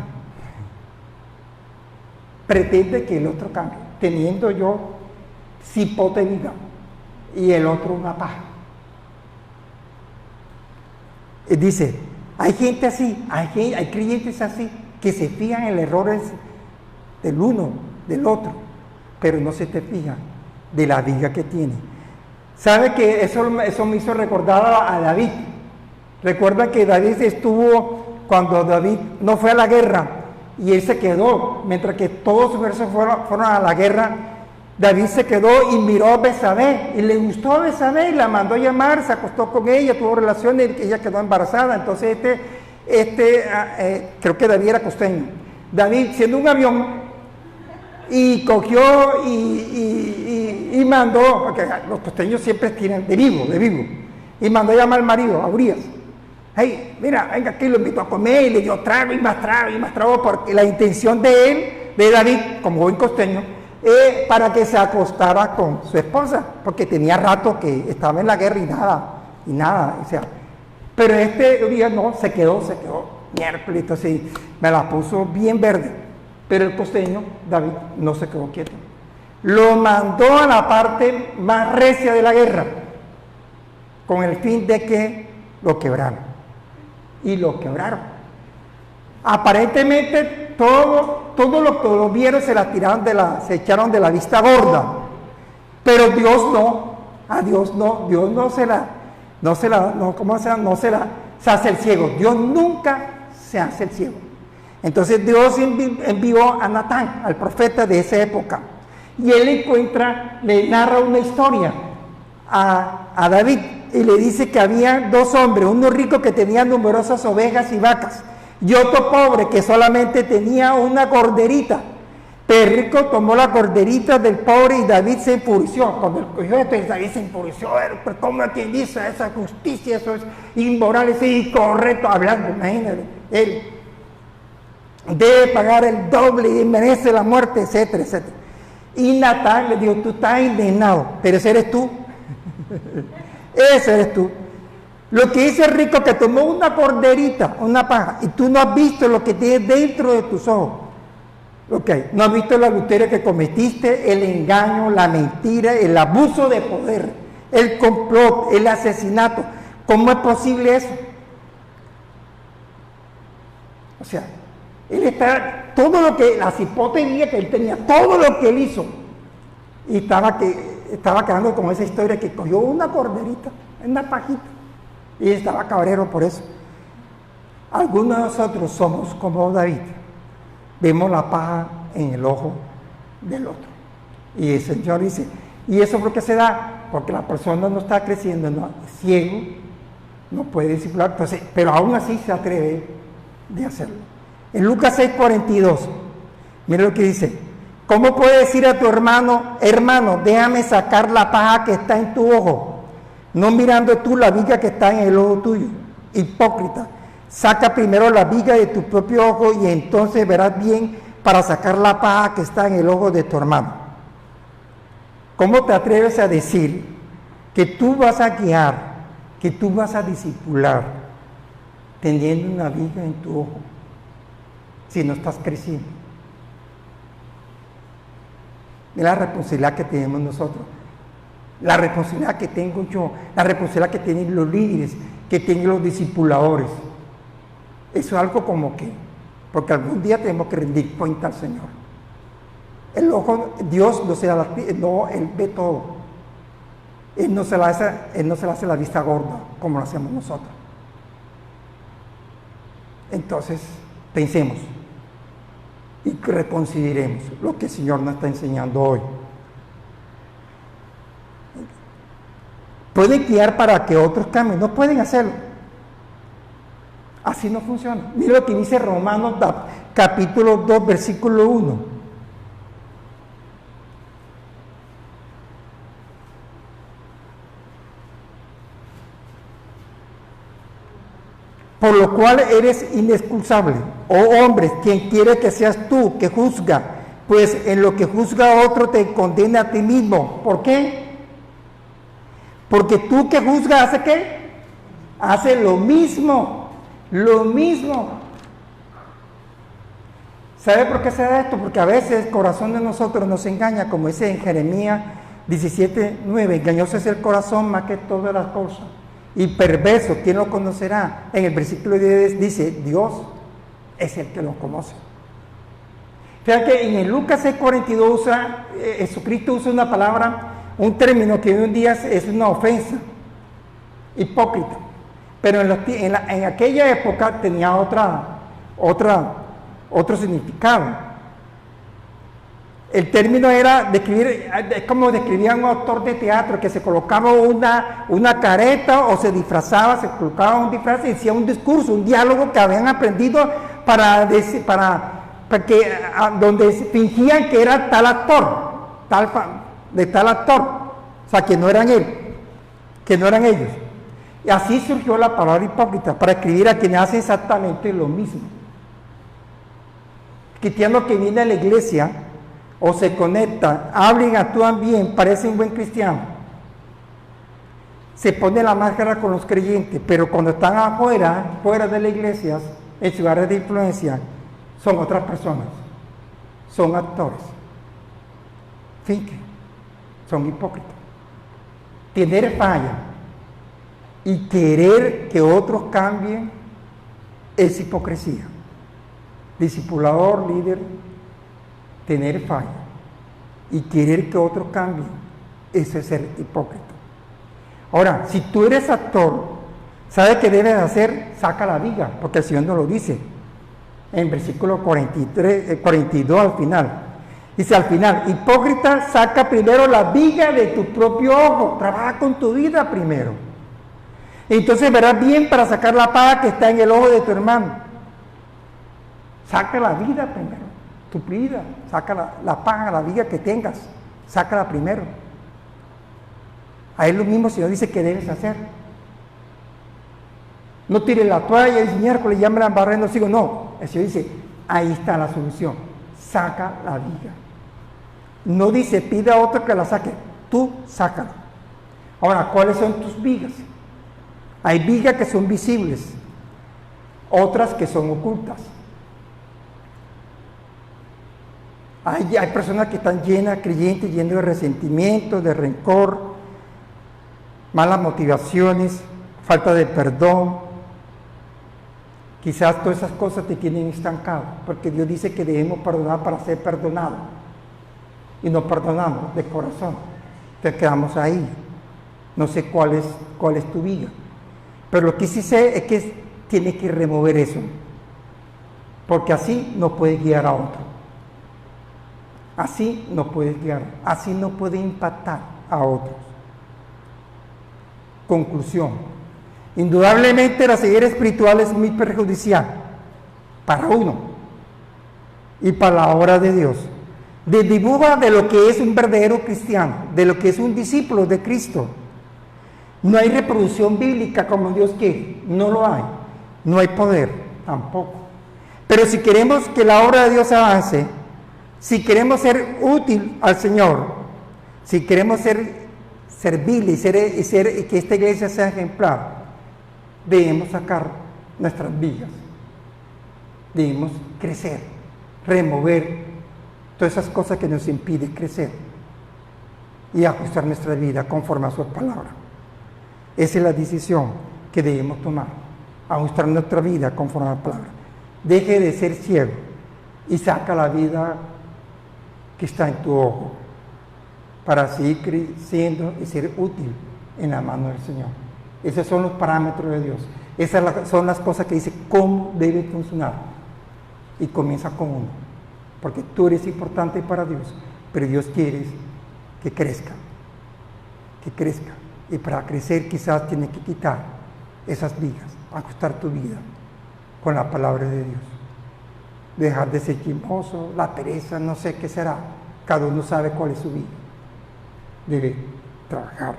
teniendo yo cipote viga y el otro una paja. Y dice, hay gente así, hay creyentes así, que se fijan en los errores del uno, del otro, pero no se te fijan de la viga que tiene. ¿Sabe que eso me hizo recordar a David? Recuerda que David cuando David no fue a la guerra, y él se quedó, mientras que todos sus versos fueron a la guerra, David se quedó y miró a Betsabé, y le gustó a Betsabé, y la mandó a llamar, se acostó con ella, tuvo relaciones, y ella quedó embarazada. Entonces creo que David era costeño. David, siendo un avión, y cogió y mandó, porque los costeños siempre tienen de vivo, y mandó a llamar al marido, a Urias. Hey, mira, venga aquí, lo invitó a comer, y le dio trago y más trago, porque la intención de él, de David, como buen costeño, para que se acostara con su esposa, porque tenía rato que estaba en la guerra y nada, o sea, pero día no, se quedó miércoles, entonces me la puso bien verde, pero el costeño, David, no se quedó quieto, lo mandó a la parte más recia de la guerra, con el fin de que lo quebraran, y lo quebraron. Aparentemente todo lo que lo vieron se echaron de la vista gorda, pero Dios no, a Dios no, Dios no se hace el ciego, Dios nunca se hace el ciego. Entonces Dios envió a Natán, al profeta de esa época, y él le narra una historia a David, y le dice que había 2 hombres, uno rico que tenía numerosas ovejas y vacas, y otro pobre que solamente tenía una corderita. Pero el rico tomó la corderita del pobre y David se enfureció. Cuando escogió esto, David se enfureció. Pero ¿cómo es quien dice esa justicia? Eso es inmoral, eso es incorrecto. Hablando, imagínate. Él debe pagar el doble y merece la muerte, etcétera, etcétera. Y Natán le dijo, tú estás indignado, pero ese eres tú. Ese eres tú. Lo que dice el rico que tomó una corderita, una paja, y tú no has visto lo que tienes dentro de tus ojos. Okay. No has visto el adulterio que cometiste, el engaño, la mentira, el abuso de poder, el complot, el asesinato. ¿Cómo es posible eso? O sea, él está, todo lo que, las hipótesis que él tenía, todo lo que él hizo, y estaba quedando con esa historia que cogió una corderita, una pajita, y estaba cabrero por eso. Algunos de nosotros somos como David. Vemos la paja en el ojo del otro. Y el Señor dice, ¿y eso por qué se da? Porque la persona no está creciendo, no, es ciego, no puede discipular, entonces, pero aún así se atreve de hacerlo. En Lucas 6:42, mira lo que dice, ¿cómo puedes decir a tu hermano, déjame sacar la paja que está en tu ojo, no mirando tú la viga que está en el ojo tuyo? Hipócrita. Saca primero la viga de tu propio ojo y entonces verás bien para sacar la paja que está en el ojo de tu hermano. ¿Cómo te atreves a decir que tú vas a guiar, que tú vas a discipular teniendo una viga en tu ojo si no estás creciendo? Mira la responsabilidad que tenemos nosotros, la responsabilidad que tengo yo, la responsabilidad que tienen los líderes, que tienen los discipuladores. Eso es algo como que, porque algún día tenemos que rendir cuenta al Señor. El ojo, Dios no se da no, Él ve todo. Él no se le hace la vista gorda como lo hacemos nosotros. Entonces, pensemos y reconsideremos lo que el Señor nos está enseñando hoy. Pueden guiar para que otros cambien, no pueden hacerlo. Así no funciona. Mira lo que dice Romanos capítulo 2, versículo 1. Por lo cual eres inexcusable, oh hombres, quien quiere que seas tú que juzga, pues en lo que juzga a otro te condena a ti mismo. ¿Por qué? Porque tú que juzgas, ¿hace qué? Hace lo mismo. Lo mismo. ¿Sabe por qué se da esto? Porque a veces el corazón de nosotros nos engaña, como dice en Jeremías 17:9, engañoso es el corazón más que todas las cosas, y perverso, ¿quién lo conocerá? En el versículo 10 dice, Dios es el que lo conoce. Fíjate que en el Lucas 6:42 Jesucristo usa una palabra, un término que hoy en día es una ofensa, hipócrita. Pero en aquella época tenía otro significado. El término era describir, es como describía un autor de teatro que se colocaba una careta o se disfrazaba, se colocaba un disfraz y decía un discurso, un diálogo que habían aprendido donde fingían que era tal actor, de tal actor, o sea, que no eran él, que no eran ellos. Y así surgió la palabra hipócrita, para escribir a quienes hacen exactamente lo mismo. Cristiano que viene a la iglesia o se conecta, hablan, actúan bien, parecen buen cristiano, se pone la máscara con los creyentes, pero cuando están afuera, fuera de las iglesias, en sus áreas de influencia, son otras personas, son actores, son hipócritas. Tener falla y querer que otros cambien es hipocresía. Discipulador, líder, tener falla y querer que otros cambien, eso es ser hipócrita. Ahora, si tú eres actor, ¿sabes qué debes hacer? Saca la viga, porque el Señor nos lo dice en versículo 42 al final. Dice al final, hipócrita, saca primero la viga de tu propio ojo, trabaja con tu vida primero. Entonces verás bien para sacar la paja que está en el ojo de tu hermano. Saca la vida primero. tu vida, saca la paja, la viga que tengas, sácala primero. A él lo mismo el Señor dice que debes hacer. No tires la toalla y dices, miércoles ya me la embarré, no sigo. No, el Señor dice, ahí está la solución, saca la viga. No dice, pida a otro que la saque, tú sácala. Ahora, ¿cuáles son tus vigas? Hay vigas que son visibles, otras que son ocultas. Hay personas que están llenas, creyentes, llenas de resentimiento, de rencor, malas motivaciones, falta de perdón. Quizás todas esas cosas te tienen estancado, porque Dios dice que debemos perdonar para ser perdonados. Y no perdonamos de corazón. Te quedamos ahí. No sé cuál es tu viga. Pero lo que sí sé es que tienes que remover eso. Porque así no puedes guiar a otro. Así no puedes guiar. Así no puedes impactar a otros. Conclusión. Indudablemente la ceguera espiritual es muy perjudicial para uno y para la obra de Dios. Desdibuja de lo que es un verdadero cristiano, de lo que es un discípulo de Cristo. No hay reproducción bíblica como Dios quiere, no lo hay. No hay poder, tampoco. Pero si queremos que la obra de Dios avance, si queremos ser útil al Señor, si queremos ser serviles y que esta iglesia sea ejemplar, debemos sacar nuestras vigas, debemos crecer, remover todas esas cosas que nos impiden crecer y ajustar nuestra vida conforme a su palabra. Esa es la decisión que debemos tomar, ajustar nuestra vida conforme a la palabra. Deje de ser ciego y saca la vida que está en tu ojo para seguir creciendo y ser útil en la mano del Señor. Esos son los parámetros de Dios. Esas son las cosas que dice cómo debe funcionar. Y comienza con uno. Porque tú eres importante para Dios, pero Dios quiere que crezca. Que crezca. Y para crecer quizás tienes que quitar esas vigas, ajustar tu vida con la palabra de Dios. Dejar de ser chismoso, la pereza, no sé qué será. Cada uno sabe cuál es su vida. Debe trabajar.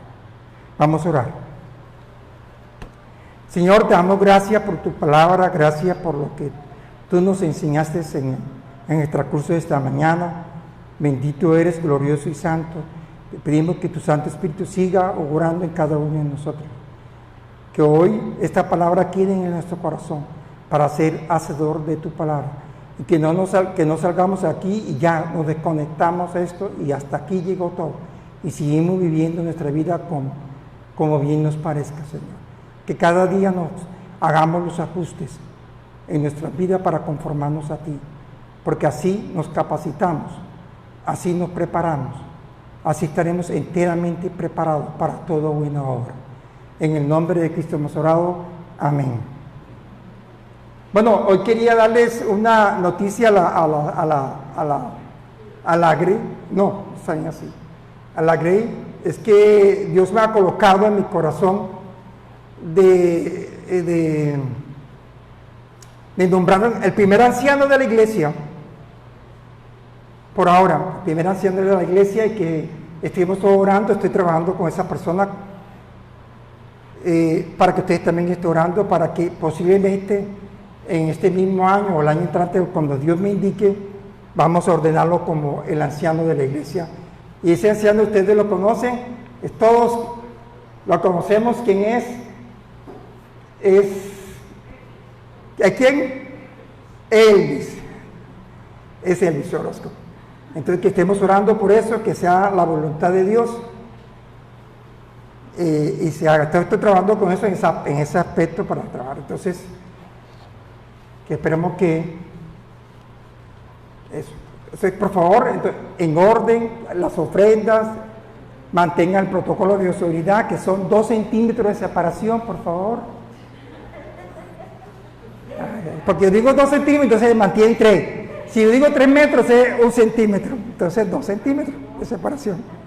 Vamos a orar. Señor, te damos gracias por tu palabra, gracias por lo que tú nos enseñaste en el transcurso de esta mañana. Bendito eres, glorioso y santo. Te pedimos que tu Santo Espíritu siga obrando en cada uno de nosotros. Que hoy esta palabra quede en nuestro corazón para ser hacedor de tu palabra. Y que no salgamos aquí y ya nos desconectamos a esto y hasta aquí llegó todo. Y seguimos viviendo nuestra vida como bien nos parezca, Señor. Que cada día nos hagamos los ajustes en nuestra vida para conformarnos a ti. Porque así nos capacitamos, así nos preparamos, así estaremos enteramente preparados para toda buena obra. En el nombre de Cristo hemos orado. Amén. Bueno, hoy quería darles una noticia a la Grey. No, están así. A la Grey es que Dios me ha colocado en mi corazón de nombrar el primer anciano de la iglesia. Por ahora, el primer anciano de la iglesia, y que estuvimos todos orando, estoy trabajando con esa persona para que ustedes también estén orando, para que posiblemente en este mismo año o el año entrante, cuando Dios me indique, vamos a ordenarlo como el anciano de la iglesia. Y ese anciano ustedes lo conocen, todos lo conocemos. ¿Quién es? ¿A quién? Elvis. Es Elvis Orozco. Entonces que estemos orando por eso, que sea la voluntad de Dios y se haga. Estoy trabajando con eso en ese aspecto para trabajar. Entonces, que esperemos que eso. Entonces, por favor, en orden, las ofrendas, mantengan el protocolo de bioseguridad, que son 2 centímetros de separación, por favor. Porque yo digo 2 centímetros, entonces mantienen 3. Si yo digo 3 metros, es 1 centímetro. Entonces 2 centímetros de separación.